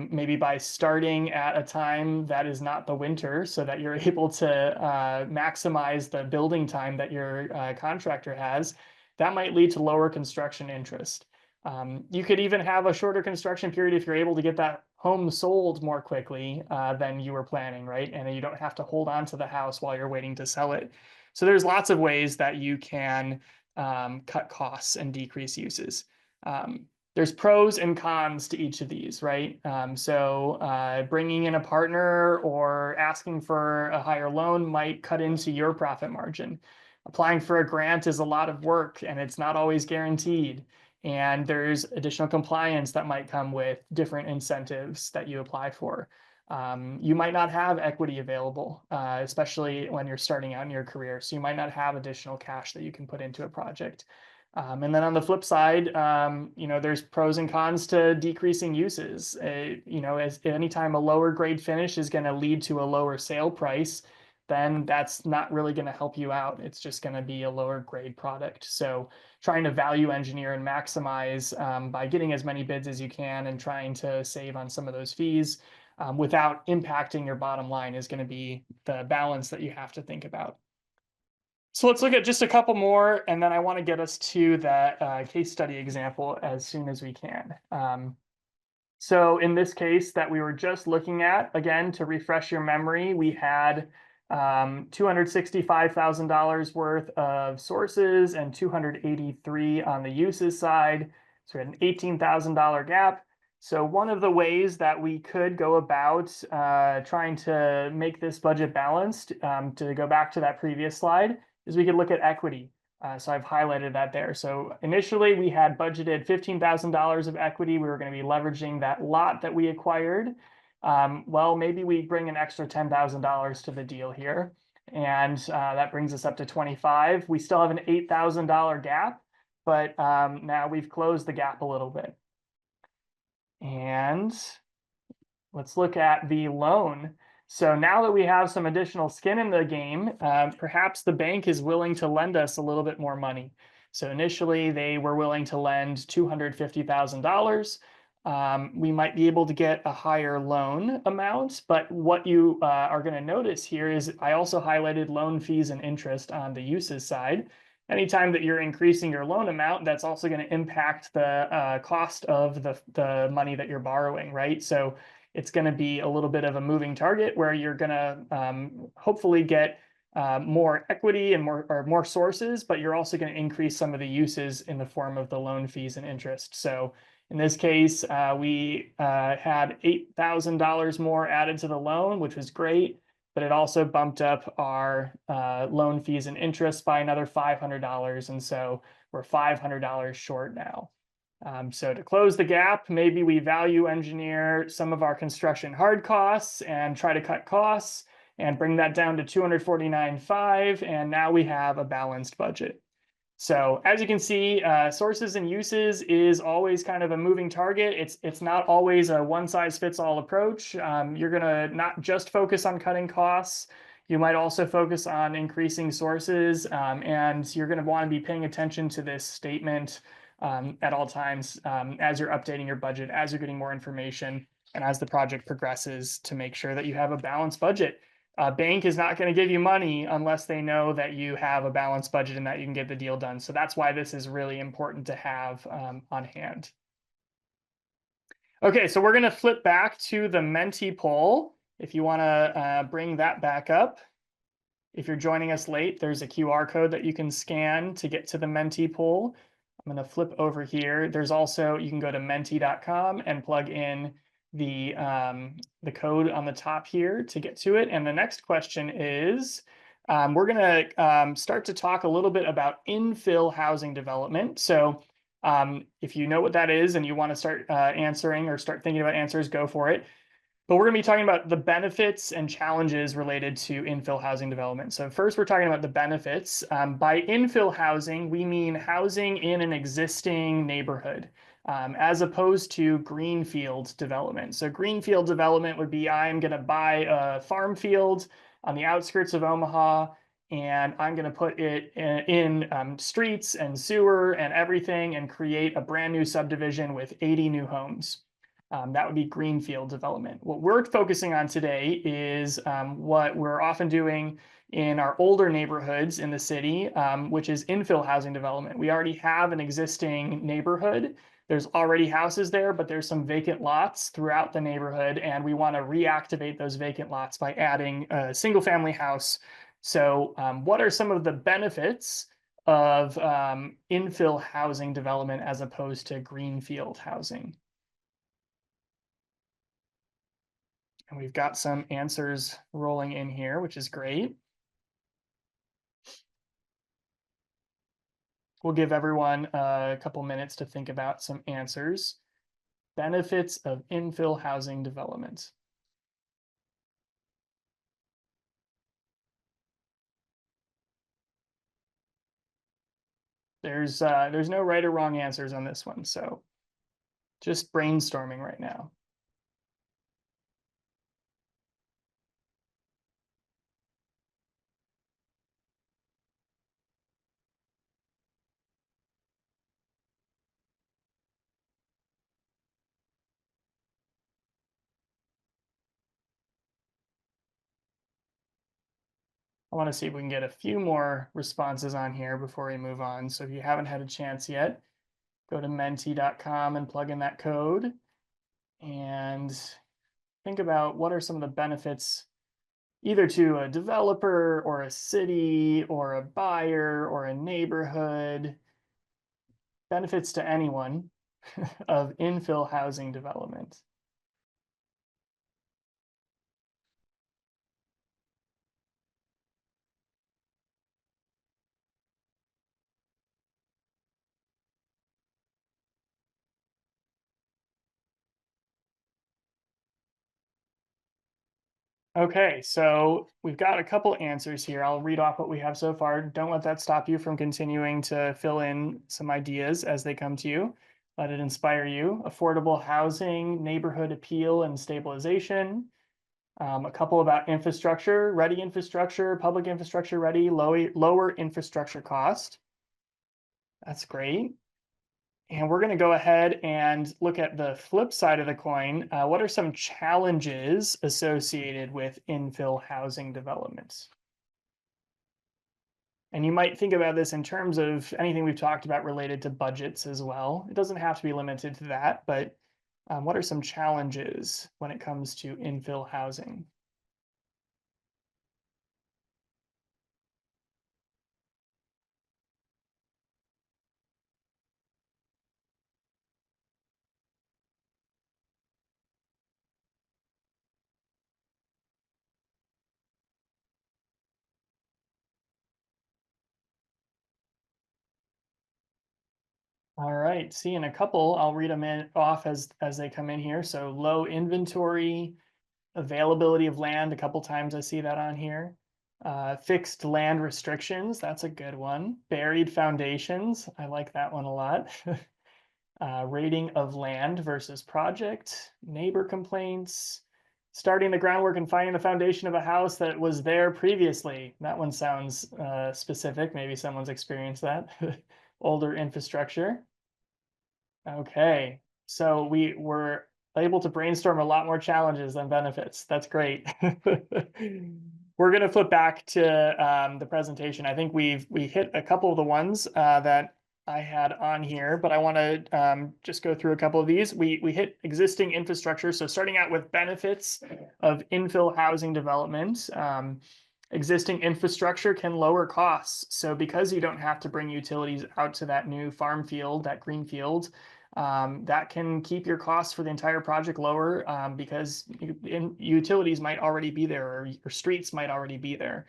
maybe by starting at a time that is not the winter, so that you're able to maximize the building time that your contractor has, that might lead to lower construction interest. You could even have a shorter construction period if you're able to get that home sold more quickly than you were planning, right? And then you don't have to hold on to the house while you're waiting to sell it. So there's lots of ways that you can cut costs and decrease uses. There's pros and cons to each of these, right? Bringing in a partner or asking for a higher loan might cut into your profit margin. Applying for a grant is a lot of work and it's not always guaranteed. And there's additional compliance that might come with different incentives that you apply for. You might not have equity available, especially when you're starting out in your career. So you might not have additional cash that you can put into a project. And then on the flip side, there's pros and cons to decreasing uses. As anytime a lower grade finish is going to lead to a lower sale price, then that's not really going to help you out. It's just going to be a lower grade product. So trying to value engineer and maximize by getting as many bids as you can and trying to save on some of those fees without impacting your bottom line is going to be the balance that you have to think about. So let's look at just a couple more, and then I want to get us to that case study example as soon as we can. So in this case that we were just looking at, again, to refresh your memory, we had $265,000 worth of sources and 283 on the uses side. So we had an $18,000 gap. So one of the ways that we could go about trying to make this budget balanced, to go back to that previous slide, is we could look at equity. So I've highlighted that there. So initially we had budgeted $15,000 of equity. We were going to be leveraging that lot that we acquired. Well, maybe we bring an extra $10,000 to the deal here, and that brings us up to 25. We still have an $8,000 gap, but now we've closed the gap a little bit. And let's look at the loan. So now that we have some additional skin in the game, perhaps the bank is willing to lend us a little bit more money. So initially they were willing to lend $250,000. We might be able to get a higher loan amount, but what you are going to notice here is I also highlighted loan fees and interest on the uses side. Anytime that you're increasing your loan amount, that's also going to impact the cost of the money that you're borrowing, right? So it's going to be a little bit of a moving target where you're going to hopefully get more equity and more sources, but you're also going to increase some of the uses in the form of the loan fees and interest. So in this case, we had $8,000 more added to the loan, which was great, but it also bumped up our loan fees and interest by another $500. And so we're $500 short now. So to close the gap, maybe we value engineer some of our construction hard costs and try to cut costs and bring that down to $249,500. And now we have a balanced budget. So as you can see, sources and uses is always kind of a moving target. It's not always a one size fits all approach. You're gonna not just focus on cutting costs. You might also focus on increasing sources, and you're gonna want to be paying attention to this statement at all times as you're updating your budget, as you're getting more information, and as the project progresses to make sure that you have a balanced budget. A bank is not going to give you money unless they know that you have a balanced budget and that you can get the deal done. So that's why this is really important to have on hand. Okay, so we're going to flip back to the Menti poll. If you want to bring that back up. If you're joining us late, there's a QR code that you can scan to get to the Menti poll. I'm going to flip over here. There's also, you can go to menti.com and plug in the code on the top here to get to it. And the next question is, we're going to start to talk a little bit about infill housing development. So if you know what that is and you want to start answering or start thinking about answers, go for it. But we're going to be talking about the benefits and challenges related to infill housing development. So first, we're talking about the benefits. By infill housing, we mean housing in an existing neighborhood, as opposed to greenfield development. So greenfield development would be, I'm going to buy a farm field on the outskirts of Omaha, and I'm going to put it in streets and sewer and everything and create a brand new subdivision with 80 new homes. That would be greenfield development. What we're focusing on today is what we're often doing in our older neighborhoods in the city, which is infill housing development. We already have an existing neighborhood. There's already houses there, but there's some vacant lots throughout the neighborhood, and we want to reactivate those vacant lots by adding a single family house. So what are some of the benefits of infill housing development as opposed to greenfield housing? And we've got some answers rolling in here, which is great. We'll give everyone a couple minutes to think about some answers. Benefits of infill housing development. There's no right or wrong answers on this one, so just brainstorming right now. I want to see if we can get a few more responses on here before we move on. So if you haven't had a chance yet, go to menti.com and plug in that code and think about what are some of the benefits either to a developer or a city or a buyer or a neighborhood, benefits to anyone of infill housing development. Okay, so we've got a couple answers here. I'll read off what we have so far. Don't let that stop you from continuing to fill in some ideas as they come to you. Let it inspire you. Affordable housing, neighborhood appeal and stabilization. A couple about infrastructure, ready infrastructure, public infrastructure ready, lower infrastructure cost. That's great. And we're going to go ahead and look at the flip side of the coin. What are some challenges associated with infill housing development? And you might think about this in terms of anything we've talked about related to budgets as well. It doesn't have to be limited to that, but what are some challenges when it comes to infill housing? All right, seeing a couple, I'll read them off as they come in here. So low inventory, availability of land, a couple times I see that on here. Fixed land restrictions, that's a good one. Buried foundations, I like that one a lot. Rating of land versus project, neighbor complaints, starting the groundwork and finding the foundation of a house that was there previously. That one sounds specific, maybe someone's experienced that. Older infrastructure. Okay, so we were able to brainstorm a lot more challenges than benefits. That's great. We're going to flip back to the presentation. I think we hit a couple of the ones that I had on here, but I want to just go through a couple of these. We hit existing infrastructure. So starting out with benefits of infill housing development. Existing infrastructure can lower costs. So because you don't have to bring utilities out to that new farm field, that green field, that can keep your costs for the entire project lower because utilities might already be there or streets might already be there.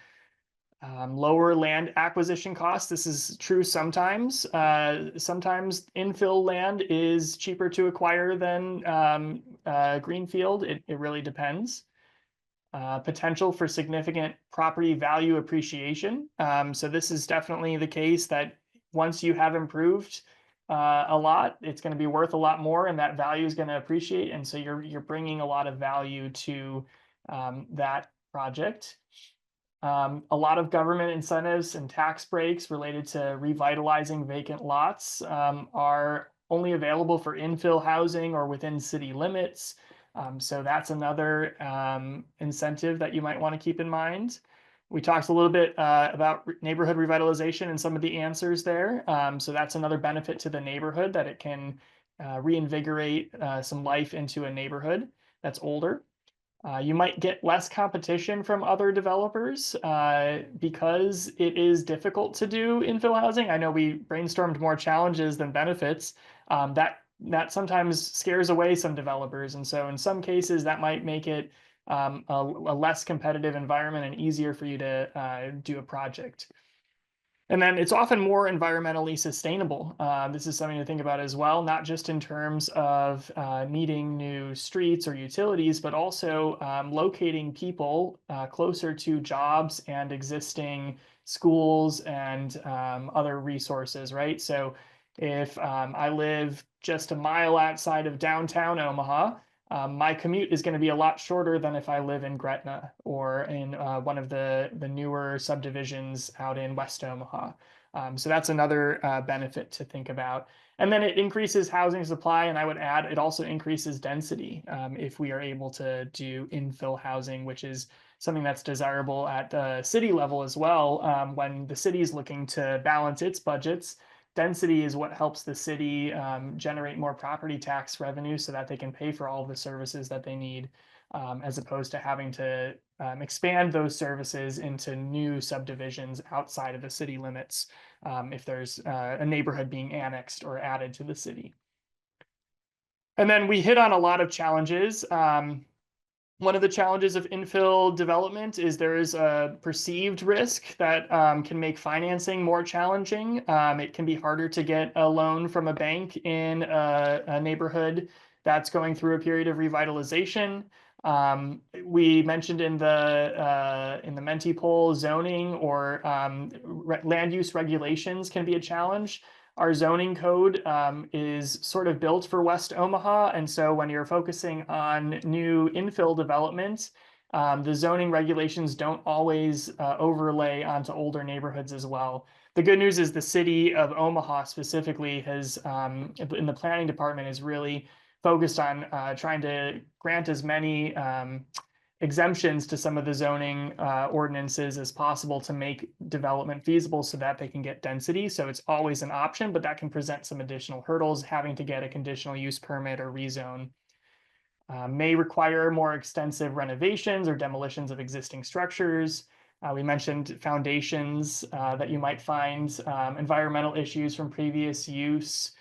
Lower land acquisition costs. This is true sometimes. Sometimes infill land is cheaper to acquire than greenfield. It really depends. Potential for significant property value appreciation. So this is definitely the case that once you have improved a lot, it's going to be worth a lot more, and that value is going to appreciate. And so you're bringing a lot of value to that project. A lot of government incentives and tax breaks related to revitalizing vacant lots are only available for infill housing or within city limits. So that's another incentive that you might want to keep in mind. We talked a little bit about neighborhood revitalization and some of the answers there. So that's another benefit to the neighborhood, that it can reinvigorate some life into a neighborhood that's older. You might get less competition from other developers because it is difficult to do infill housing. I know we brainstormed more challenges than benefits. That sometimes scares away some developers. And so in some cases that might make it a less competitive environment and easier for you to do a project. And then it's often more environmentally sustainable. This is something to think about as well, not just in terms of needing new streets or utilities, but also locating people closer to jobs and existing schools and other resources, right? So if I live just a mile outside of downtown Omaha, my commute is going to be a lot shorter than if I live in Gretna or in one of the newer subdivisions out in West Omaha. So that's another benefit to think about. And then it increases housing supply, and I would add it also increases density if we are able to do infill housing, which is something that's desirable at the city level as well. When the city is looking to balance its budgets, density is what helps the city generate more property tax revenue so that they can pay for all of the services that they need, as opposed to having to expand those services into new subdivisions outside of the city limits if there's a neighborhood being annexed or added to the city. And then we hit on a lot of challenges. One of the challenges of infill development is there is a perceived risk that can make financing more challenging. It can be harder to get a loan from a bank in a neighborhood that's going through a period of revitalization. We mentioned in the Menti poll, zoning or land use regulations can be a challenge. Our zoning code is sort of built for West Omaha. And so when you're focusing on new infill development, the zoning regulations don't always overlay onto older neighborhoods as well. The good news is the city of Omaha specifically has, in the planning department, is really focused on trying to grant as many exemptions to some of the zoning ordinances as possible to make development feasible so that they can get density. So it's always an option, but that can present some additional hurdles. Having to get a conditional use permit or rezone may require more extensive renovations or demolitions of existing structures. We mentioned foundations that you might find, environmental issues from previous use.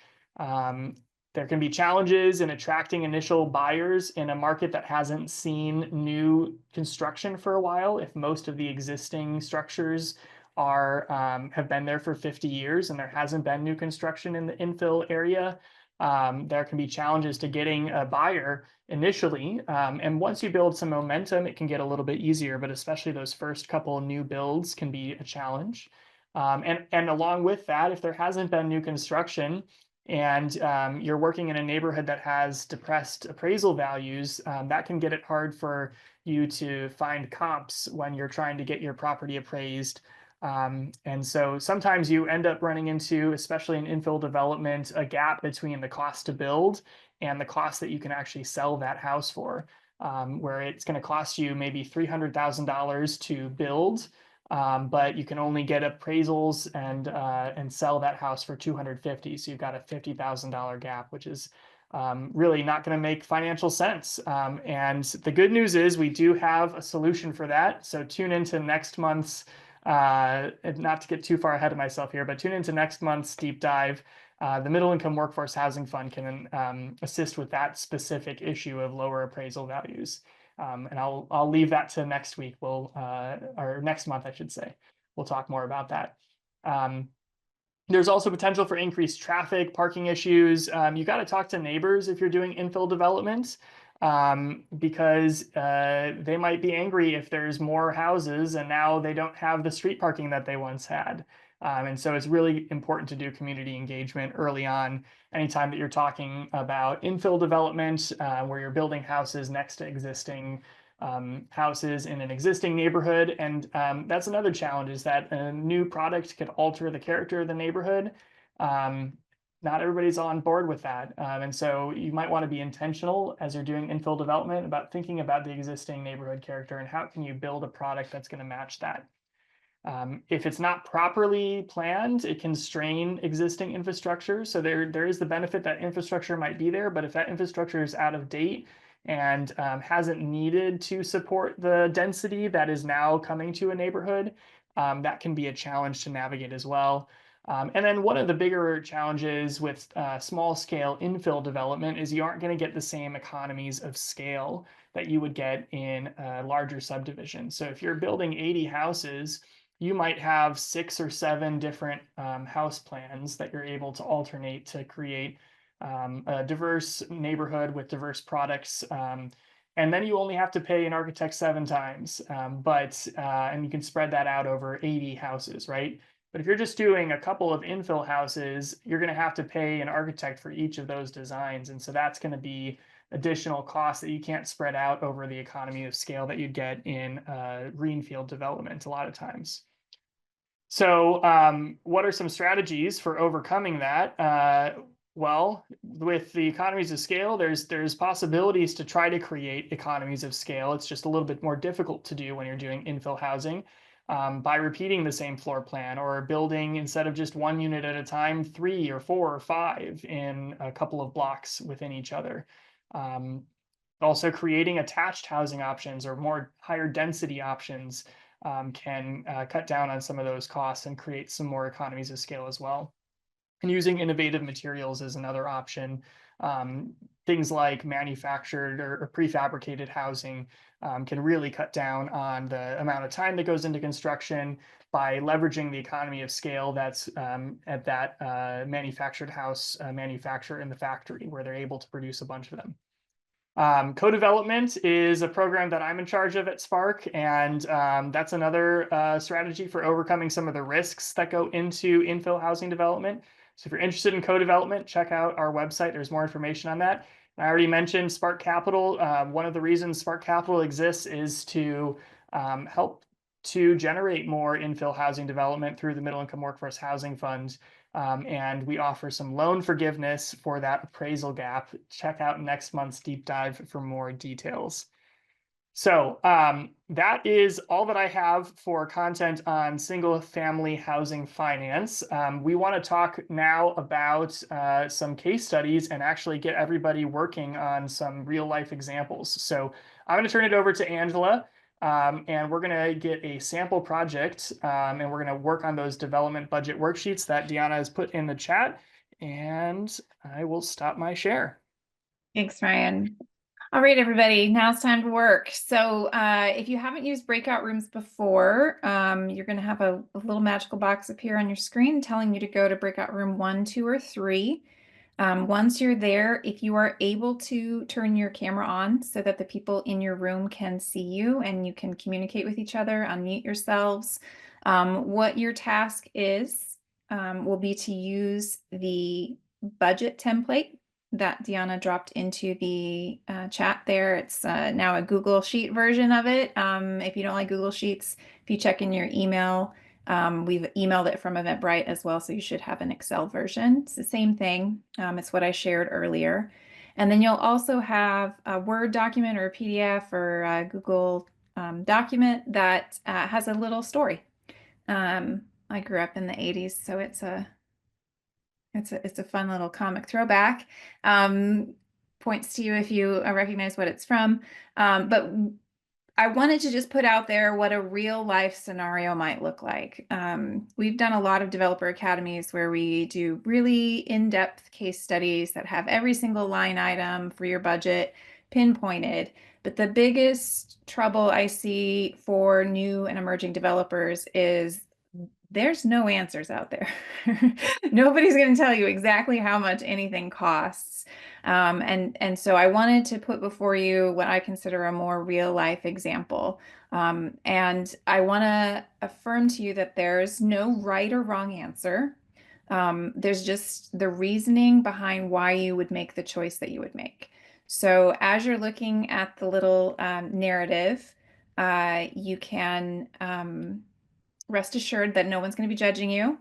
There can be challenges in attracting initial buyers in a market that hasn't seen new construction for a while. If most of the existing structures are have been there for 50 years and there hasn't been new construction in the infill area, there can be challenges to getting a buyer initially. And once you build some momentum, it can get a little bit easier, but especially those first couple of new builds can be a challenge. And along with that, if there hasn't been new construction, and you're working in a neighborhood that has depressed appraisal values, that can get it hard for you to find comps when you're trying to get your property appraised. And so sometimes you end up running into, especially in infill development, a gap between the cost to build and the cost that you can actually sell that house for, where it's going to cost you maybe $300,000 to build. But you can only get appraisals and sell that house for $250,000. So you've got a $50,000 gap, which is really not going to make financial sense. And the good news is we do have a solution for that. So tune into next month's, not to get too far ahead of myself here, but tune into next month's deep dive. The Middle Income Workforce Housing Fund can assist with that specific issue of lower appraisal values. And I'll leave that to next week. Or next month, I should say. We'll talk more about that. There's also potential for increased traffic, parking issues. You got to talk to neighbors if you're doing infill development, because they might be angry if there's more houses and now they don't have the street parking that they once had. And so it's really important to do community engagement early on, anytime that you're talking about infill development, where you're building houses next to existing houses in an existing neighborhood. And that's another challenge, is that a new product could alter the character of the neighborhood. Not everybody's on board with that. And so you might want to be intentional as you're doing infill development about thinking about the existing neighborhood character and how can you build a product that's going to match that. If it's not properly planned, it can strain existing infrastructure. So there is the benefit that infrastructure might be there, but if that infrastructure is out of date and hasn't needed to support the density that is now coming to a neighborhood, that can be a challenge to navigate as well. And then one of the bigger challenges with small scale infill development is you aren't going to get the same economies of scale that you would get in a larger subdivision. So if you're building 80 houses, you might have 6 or 7 different house plans that you're able to alternate to create a diverse neighborhood with diverse products. And then you only have to pay an architect 7 times, and you can spread that out over 80 houses, right? But if you're just doing a couple of infill houses, you're going to have to pay an architect for each of those designs. And so that's going to be additional costs that you can't spread out over the economy of scale that you'd get in greenfield development a lot of times. So what are some strategies for overcoming that? Well, with the economies of scale, there's possibilities to try to create economies of scale. It's just a little bit more difficult to do when you're doing infill housing, by repeating the same floor plan or building, instead of just one unit at a time, 3 or 4 or 5 in a couple of blocks within each other. Also creating attached housing options or more higher density options can cut down on some of those costs and create some more economies of scale as well. And using innovative materials is another option. Things like manufactured or prefabricated housing can really cut down on the amount of time that goes into construction by leveraging the economy of scale that's at that manufactured house manufacturer in the factory, where they're able to produce a bunch of them. Co-development is a program that I'm in charge of at Spark, and that's another strategy for overcoming some of the risks that go into infill housing development. So if you're interested in co-development, check out our website. There's more information on that. I already mentioned Spark Capital. One of the reasons Spark Capital exists is to help to generate more infill housing development through the Middle Income Workforce Housing Fund. And we offer some loan forgiveness for that appraisal gap. Check out next month's deep dive for more details. So that is all that I have for content on single family housing finance. We want to talk now about some case studies and actually get everybody working on some real life examples. So I'm going to turn it over to Angela. And we're going to get a sample project, and we're going to work on those development budget worksheets that Deanna has put in the chat. And I will stop my share. Thanks, Ryan. All right, everybody, now it's time to work. So if you haven't used breakout rooms before, you're going to have a little magical box appear on your screen telling you to go to breakout room 1, 2, or 3. Once you're there, if you are able to turn your camera on so that the people in your room can see you and you can communicate with each other, unmute yourselves. What your task is will be to use the budget template that Deanna dropped into the chat there. It's now a Google Sheet version of it. If you don't like Google Sheets, if you check in your email, we've emailed it from Eventbrite as well, so you should have an Excel version. It's the same thing. It's what I shared earlier. And then you'll also have a Word document or a PDF or a Google document that has a little story. I grew up in the 80s, so it's a fun little comic throwback. Points to you if you recognize what it's from. But I wanted to just put out there what a real life scenario might look like. We've done a lot of developer academies where we do really in-depth case studies that have every single line item for your budget pinpointed. But the biggest trouble I see for new and emerging developers is there's no answers out there. Nobody's going to tell you exactly how much anything costs. And so I wanted to put before you what I consider a more real life example. And I want to affirm to you that there's no right or wrong answer. There's just the reasoning behind why you would make the choice that you would make. So as you're looking at the little narrative, you can rest assured that no one's going to be judging you.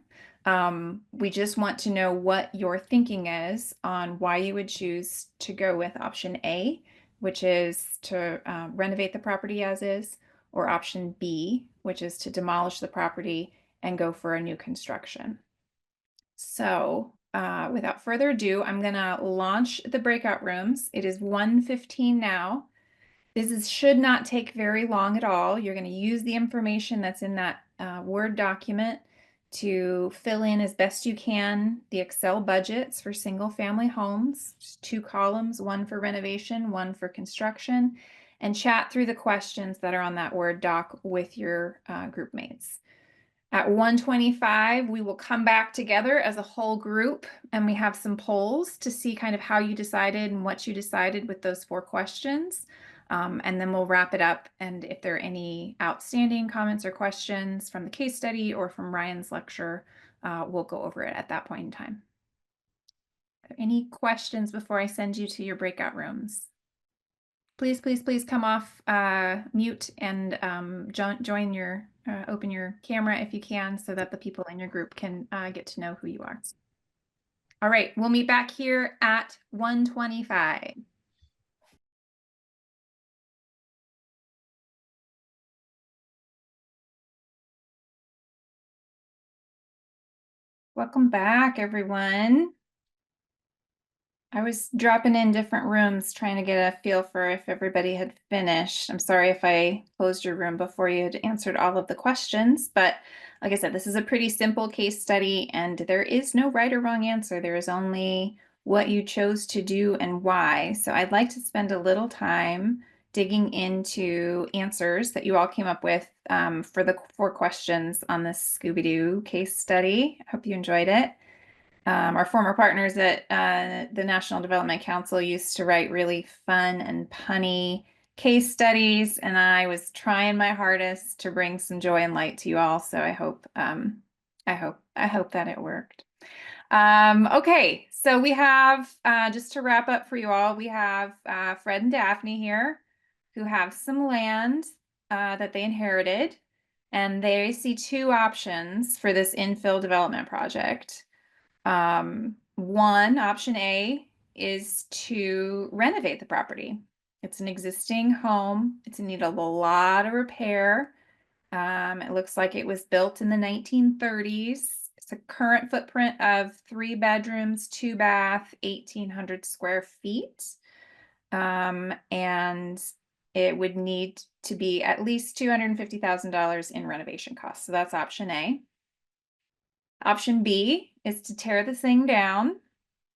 We just want to know what your thinking is on why you would choose to go with option A, which is to renovate the property as is, or option B, which is to demolish the property and go for a new construction. So without further ado, I'm going to launch the breakout rooms. It is 1:15 now. This should not take very long at all. You're going to use the information that's in that Word document to fill in as best you can the Excel budgets for single family homes. Just 2 columns, one for renovation, one for construction, and chat through the questions that are on that Word doc with your group mates. At 1:25, we will come back together as a whole group, and we have some polls to see kind of how you decided and what you decided with those 4 questions. And then we'll wrap it up. And if there are any outstanding comments or questions from the case study or from Ryan's lecture, we'll go over it at that point in time. Are there any questions before I send you to your breakout rooms? Please, please, please come off mute and join your, open your camera if you can, so that the people in your group can get to know who you are. All right, we'll meet back here at 1:25. Welcome back, everyone. I was dropping in different rooms trying to get a feel for if everybody had finished. I'm sorry if I closed your room before you had answered all of the questions, but like I said, this is a pretty simple case study and there is no right or wrong answer. There is only what you chose to do and why. So I'd like to spend a little time digging into answers that you all came up with for the 4 questions on this Scooby-Doo case study. I hope you enjoyed it. Our former partners at the National Development Council used to write really fun and punny case studies, and I was trying my hardest to bring some joy and light to you all. So I hope that it worked. Okay, so we have just to wrap up for you all, we have Fred and Daphne here, who have some land that they inherited, and they see 2 options for this infill development project. One, option A, is to renovate the property. It's an existing home. It's in need of a lot of repair. It looks like it was built in the 1930s. It's a current footprint of 3 bedrooms, 2 bath, 1,800 square feet. And it would need to be at least $250,000 in renovation costs. So that's option A. Option B is to tear the thing down,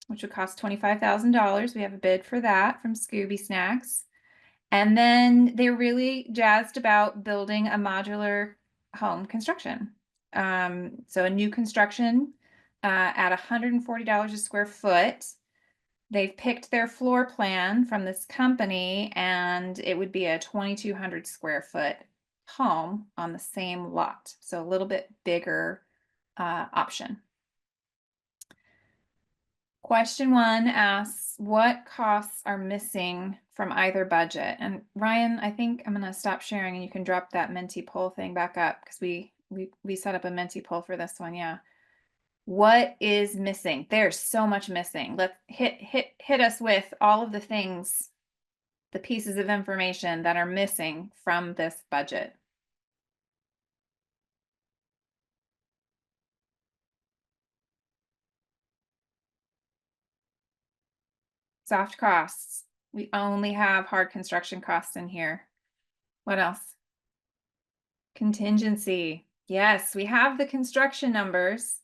which would cost $25,000. We have a bid for that from Scooby Snacks. And then they're really jazzed about building a modular home construction. So a new construction at $140 a square foot. They've picked their floor plan from this company, and it would be a 2,200 square foot home on the same lot. So a little bit bigger option. Question 1 asks, what costs are missing from either budget? And Ryan, I think I'm going to stop sharing and you can drop that Menti poll thing back up because we set up a Menti poll for this one. Yeah. What is missing? There's so much missing. Let's hit us with all of the things, the pieces of information that are missing from this budget. Soft costs. We only have hard construction costs in here. What else? Contingency. Yes, we have the construction numbers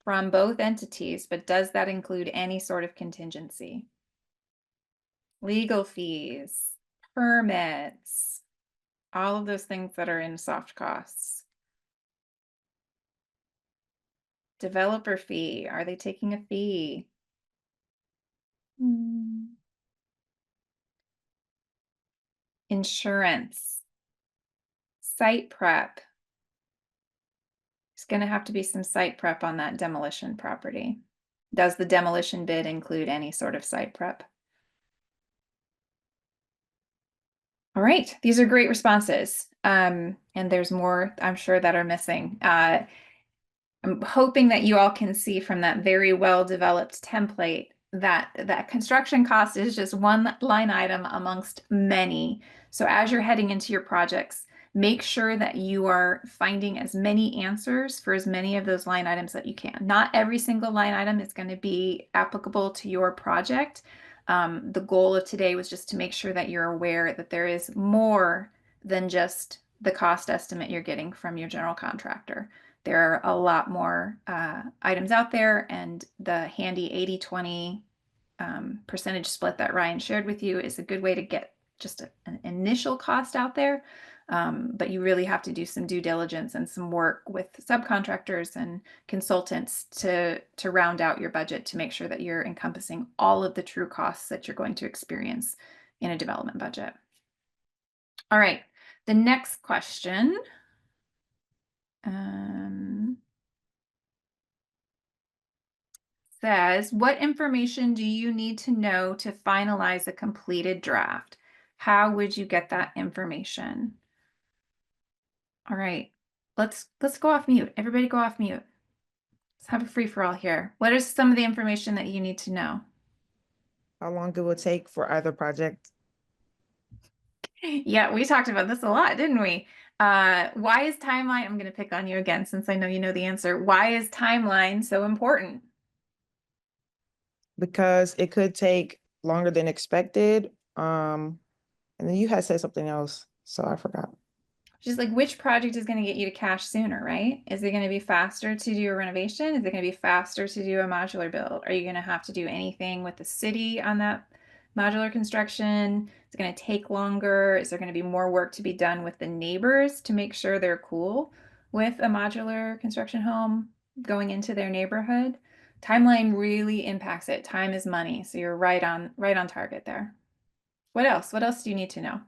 from both entities, but does that include any sort of contingency? Legal fees, permits, all of those things that are in soft costs. Developer fee. Are they taking a fee? Insurance. Site prep. There's going to have to be some site prep on that demolition property. Does the demolition bid include any sort of site prep? All right, these are great responses. And there's more, I'm sure, that are missing. I'm hoping that you all can see from that very well-developed template that construction cost is just one line item amongst many. So as you're heading into your projects, make sure that you are finding as many answers for as many of those line items that you can. Not every single line item is going to be applicable to your project. The goal of today was just to make sure that you're aware that there is more than just the cost estimate you're getting from your general contractor. There are a lot more items out there, and the handy 80-20 percentage split that Ryan shared with you is a good way to get just an initial cost out there. But you really have to do some due diligence and some work with subcontractors and consultants to round out your budget to make sure that you're encompassing all of the true costs that you're going to experience in a development budget. All right, the next question. Says, what information do you need to know to finalize a completed draft? How would you get that information? All right, let's go off mute. Everybody go off mute. Let's have a free for all here. What is some of the information that you need to know? How long it will take for either project? Yeah, we talked about this a lot, didn't we? Why is timeline? I'm going to pick on you again since I know you know the answer. Why is timeline so important? Because it could take longer than expected. And then you had said something else, so I forgot. Just like which project is going to get you to cash sooner, right? Is it going to be faster to do a renovation? Is it going to be faster to do a modular build? Are you going to have to do anything with the city on that modular construction? Is it going to take longer? Is there going to be more work to be done with the neighbors to make sure they're cool with a modular construction home going into their neighborhood? Timeline really impacts it. Time is money, so you're right on target there. What else? What else do you need to know?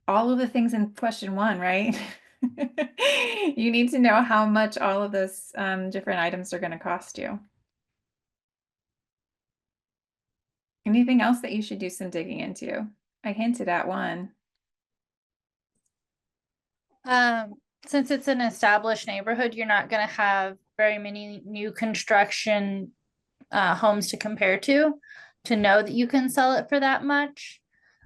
All of the things in question one, right? You need to know how much all of those different items are going to cost you. Anything else that you should do some digging into? I hinted at one. Since it's an established neighborhood, you're not going to have very many new construction homes to compare to know that you can sell it for that much.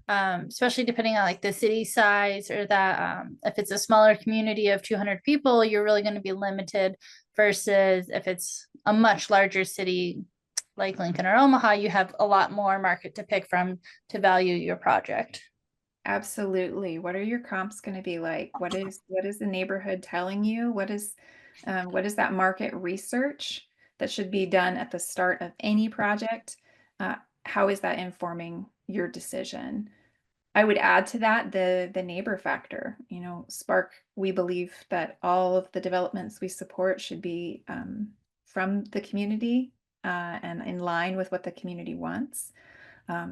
Especially depending on like the city size, or that if it's a smaller community of 200 people, you're really going to be limited, versus if it's a much larger city like Lincoln or Omaha, you have a lot more market to pick from to value your project. Absolutely. What are your comps going to be like? What is the neighborhood telling you? What is that market research that should be done at the start of any project? How is that informing your decision? I would add to that the neighbor factor. You know, Spark, we believe that all of the developments we support should be from the community and in line with what the community wants.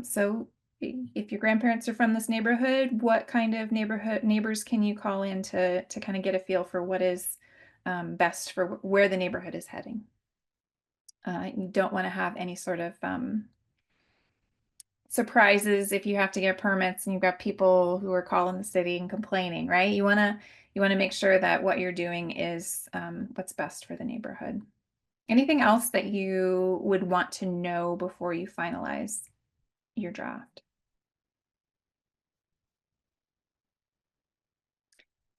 So if your grandparents are from this neighborhood, what kind of neighbors can you call in to kind of get a feel for what is best for where the neighborhood is heading? You don't want to have any sort of surprises if you have to get permits and you've got people who are calling the city and complaining, right? You want to make sure that what you're doing is what's best for the neighborhood. Anything else that you would want to know before you finalize your draft?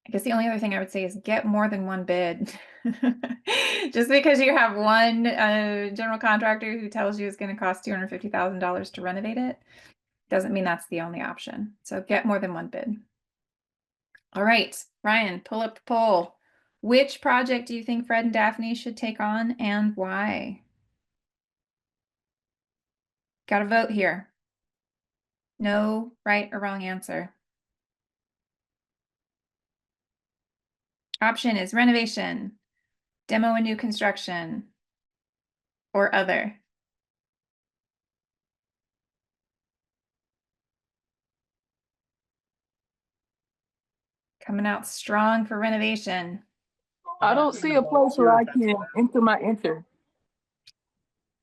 I guess the only other thing I would say is get more than one bid. Just because you have one general contractor who tells you it's going to cost $250,000 to renovate it doesn't mean that's the only option. So get more than one bid. All right, Ryan, pull up the poll. Which project do you think Fred and Daphne should take on and why? Got to vote here. No right or wrong answer. Option is renovation, demo and new construction, or other. Coming out strong for renovation. I don't see a place where I can enter my enter.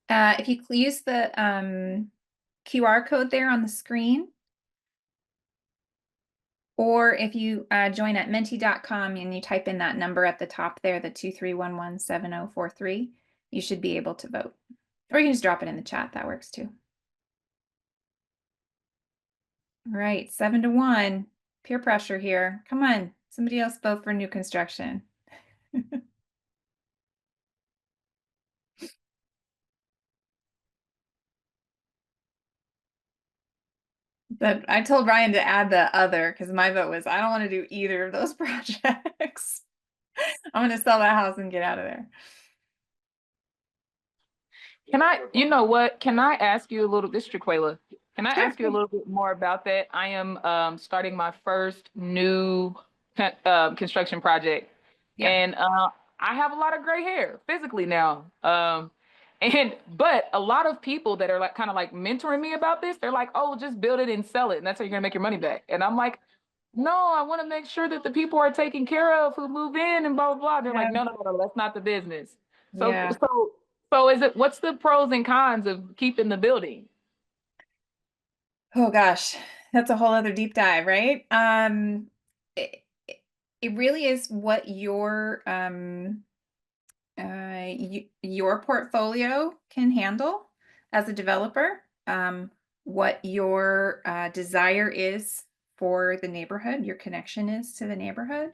If you use the QR code there on the screen, or if you join at menti.com and you type in that number at the top there, the 23117043, you should be able to vote. Or you can just drop it in the chat, that works too. All right, 7-1, peer pressure here. Come on, somebody else vote for new construction. But I told Ryan to add the other because my vote was I don't want to do either of those projects. I'm going to sell that house and get out of there. Can I, you know what? Can I ask you a little, this is Jaquela. Can I Sure. ask you a little bit more about that? I am starting my first new construction project. Yeah. And I have a lot of gray hair physically now. But a lot of people that are like kind of like mentoring me about this, they're like, oh, just build it and sell it. And that's how you're gonna make your money back. And I'm like, no, I want to make sure that the people are taken care of who move in and blah, blah, blah. They're like, no, that's not the business. So, Yeah. so is it, what's the pros and cons of keeping the building? Oh gosh, that's a whole other deep dive, right? it really is what your portfolio can handle as a developer, what your desire is for the neighborhood, your connection is to the neighborhood.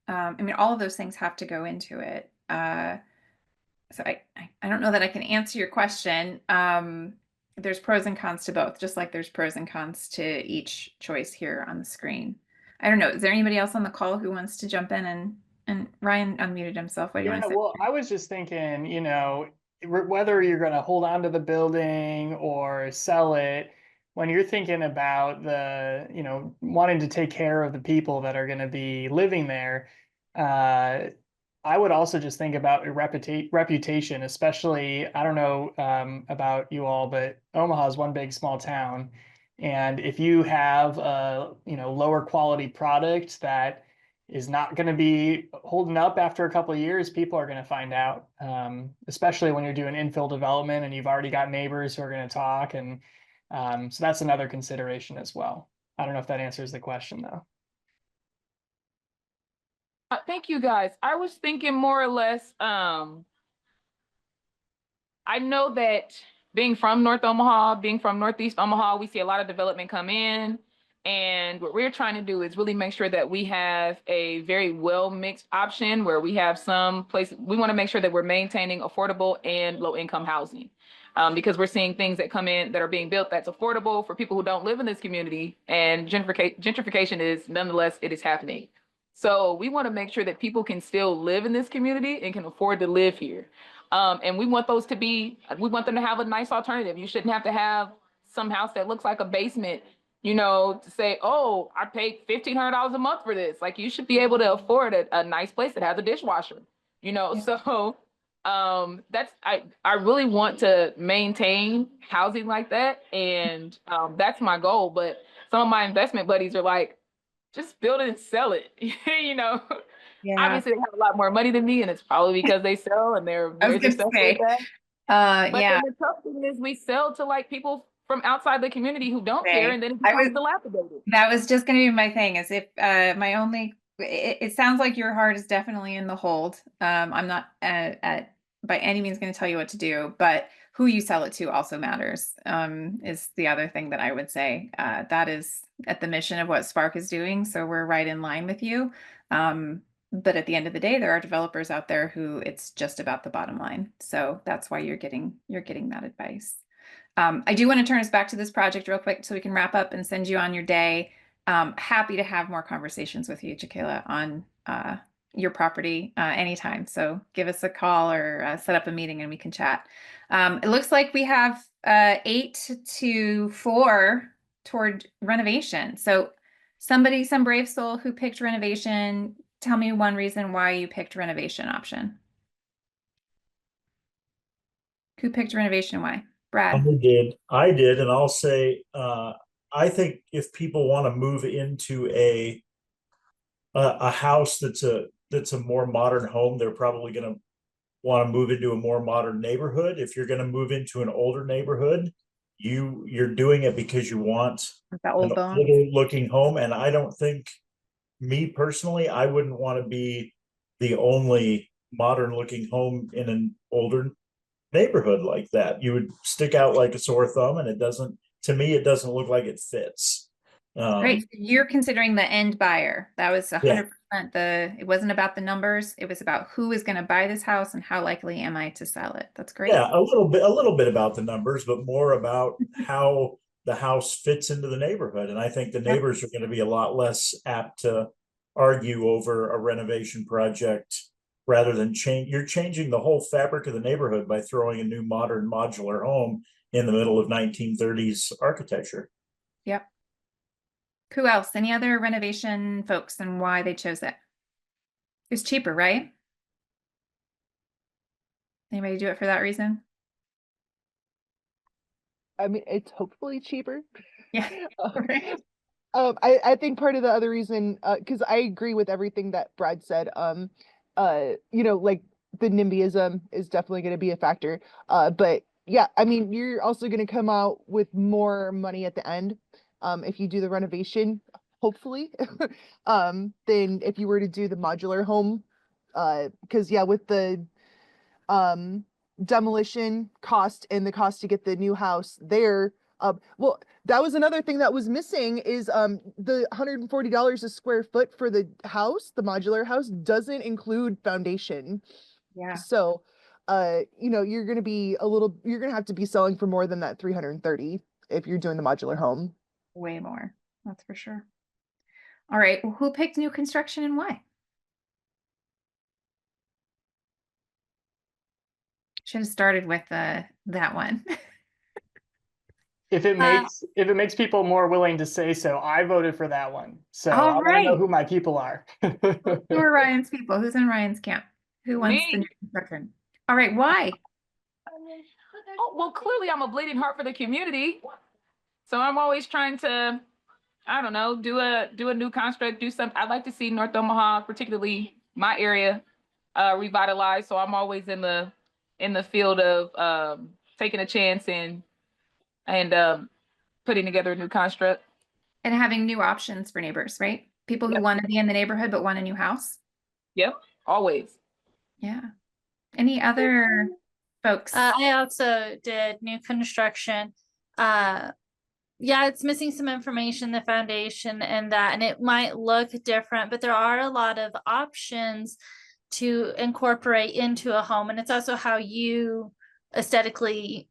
I mean, all of those things have to go into it. So I don't know that I can answer your question. There's pros and cons to both, just like there's pros and cons to each choice here on the screen. I don't know. Is there anybody else on the call who wants to jump in and Ryan unmuted himself? What do you want Yeah, to say? well, I was just thinking, whether you're going to hold on to the building or sell it, when you're thinking about wanting to take care of the people that are going to be living there, I would also just think about a reputation, especially, I don't know about you all, but Omaha is one big small town. And if you have a, lower quality product that is not going to be holding up after a couple of years, people are going to find out, especially when you're doing infill development and you've already got neighbors who are going to talk. And so that's another consideration as well. I don't know if that answers the question though. Thank you guys. I was thinking more or less, I know that being from North Omaha, being from Northeast Omaha, we see a lot of development come in. And what we're trying to do is really make sure that we have a very well mixed option where we have some places. We want to make sure that we're maintaining affordable and low income housing, because we're seeing things that come in that are being built that's affordable for people who don't live in this community. And gentrification is nonetheless, it is happening. So we want to make sure that people can still live in this community and can afford to live here. And we want them to have a nice alternative. You shouldn't have to have some house that looks like a basement, to say, oh, I paid $1,500 a month for this. Like, you should be able to afford a nice place that has a dishwasher, so I really want to maintain housing like that. And that's my goal. But some of my investment buddies are like, just build it and sell it, Yeah. Obviously, they have a lot more money than me, and it's probably because they sell and they're I was very gonna successful say, at that. But yeah. then the tough thing is we sell to like people from outside the community who don't care, Right. and then it I becomes was- dilapidated. That was just going to be my thing, is if it sounds like your heart is definitely in the hold. I'm not by any means going to tell you what to do, but who you sell it to also matters, is the other thing that I would say. That is at the mission of what Spark is doing. So we're right in line with you. But at the end of the day, there are developers out there who it's just about the bottom line. So that's why you're getting that advice. I do want to turn us back to this project real quick so we can wrap up and send you on your day. Happy to have more conversations with you, Jaquela, on your property anytime. So give us a call or set up a meeting and we can chat. It looks like we have 8-4 toward renovation. So some brave soul who picked renovation, tell me one reason why you picked renovation option. Who picked renovation and why? Brad. I did, and I'll say, I think if people want to move into a house that's a more modern home, they're probably going to want to move into a more modern neighborhood. If you're going to move into an older neighborhood, you're doing it because you want That old an bone. older looking home. And I don't think, me personally, I wouldn't want to be the only modern looking home in an older neighborhood like that. You would stick out like a sore thumb, and it doesn't look like it fits. Great. You're considering the end buyer. That was 100%. It wasn't about the numbers. It was about who is going to buy this house and how likely am I to sell it. That's great. Yeah, a little bit about the numbers, but more about how the house fits into the neighborhood. And I think the neighbors are going to be a lot less apt to argue over a renovation project rather than you're changing the whole fabric of the neighborhood by throwing a new modern modular home in the middle of 1930s architecture. Yep. Who else? Any other renovation folks and why they chose it? It's cheaper, right? Anybody do it for that reason? I mean, it's hopefully cheaper. Yeah. Right. I think part of the other reason, because I agree with everything that Brad said. Like the NIMBYism is definitely going to be a factor. But yeah, I mean, you're also going to come out with more money at the end. If you do the renovation, hopefully, than if you were to do the modular home. Because yeah, with the demolition cost and the cost to get the new house there, well, that was another thing that was missing is the $140 a square foot for the house, the modular house, doesn't include foundation. Yeah. So, you know, you're gonna have to be selling for more than that 330 if you're doing the modular home. Way more. That's for sure. All right. Well, who picked new construction and why? Should have started with that one. If it makes people more willing to say so, I voted for that one. So All I want to know right. who my people are. Who are Ryan's people? Who's in Ryan's camp? Who wants the Me. new construction? All right. Why? Oh, well, clearly I'm a bleeding heart for the community. So I'm always trying to, I don't know, do a new construct, do something. I'd like to see North Omaha, particularly my area, revitalized. So I'm always in the field of taking a chance and putting together a new construct. And having new options for neighbors, right? People who Yep. want to be in the neighborhood but want a new house. Yep, always. Yeah. Any other folks? I also did new construction. Yeah, it's missing some information, the foundation and that, and it might look different, but there are a lot of options to incorporate into a home. And it's also how you aesthetically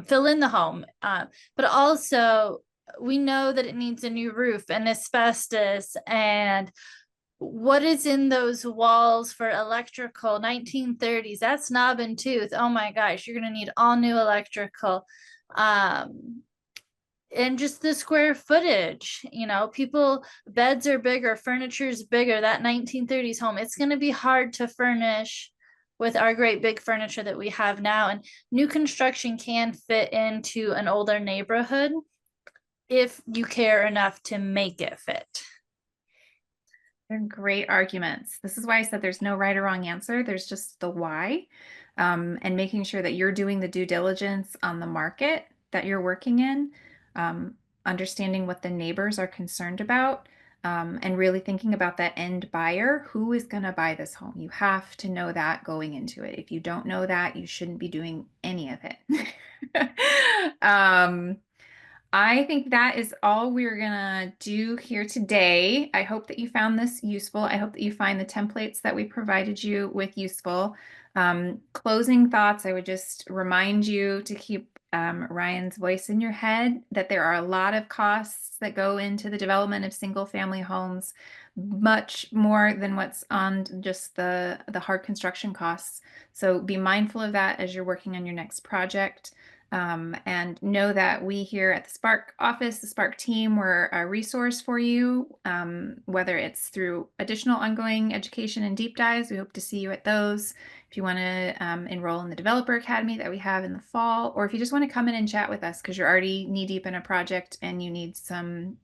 fill in the home. But also we know that it needs a new roof and asbestos and what is in those walls for electrical 1930s. That's knob and tooth. Oh my gosh, you're gonna need all new electrical. And just the square footage, you know, people, beds are bigger, furniture is bigger. That 1930s home, it's going to be hard to furnish with our great big furniture that we have now. And new construction can fit into an older neighborhood if you care enough to make it fit. They're great arguments. This is why I said there's no right or wrong answer. There's just the why, and making sure that you're doing the due diligence on the market that you're working in, understanding what the neighbors are concerned about, and really thinking about that end buyer. Who is going to buy this home? You have to know that going into it. If you don't know that, you shouldn't be doing any of it. I think that is all we're gonna do here today. I hope that you found this useful. I hope that you find the templates that we provided you with useful. Closing thoughts, I would just remind you to keep Ryan's voice in your head, that there are a lot of costs that go into the development of single family homes, much more than what's on just the hard construction costs. So be mindful of that as you're working on your next project. And know that we here at the Spark office, the Spark team, we're a resource for you, whether it's through additional ongoing education and deep dives. We hope to see you at those. If you want to enroll in the Developer Academy that we have in the fall, or if you just want to come in and chat with us because you're already knee deep in a project and you need some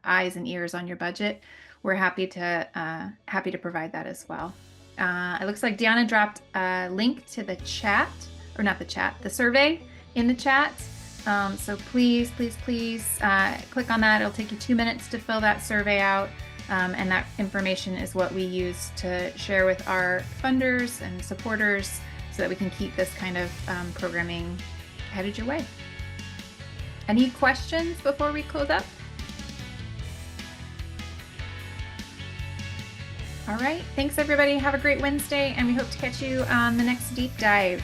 eyes and ears on your budget, we're happy to provide that as well. It looks like Deanna dropped a link to the chat, or not the chat, the survey in the chat. So please click on that. It'll take you 2 minutes to fill that survey out. And that information is what we use to share with our funders and supporters so that we can keep this kind of programming headed your way. Any questions before we close up? All right, thanks everybody. Have a great Wednesday, and we hope to catch you on the next deep dive.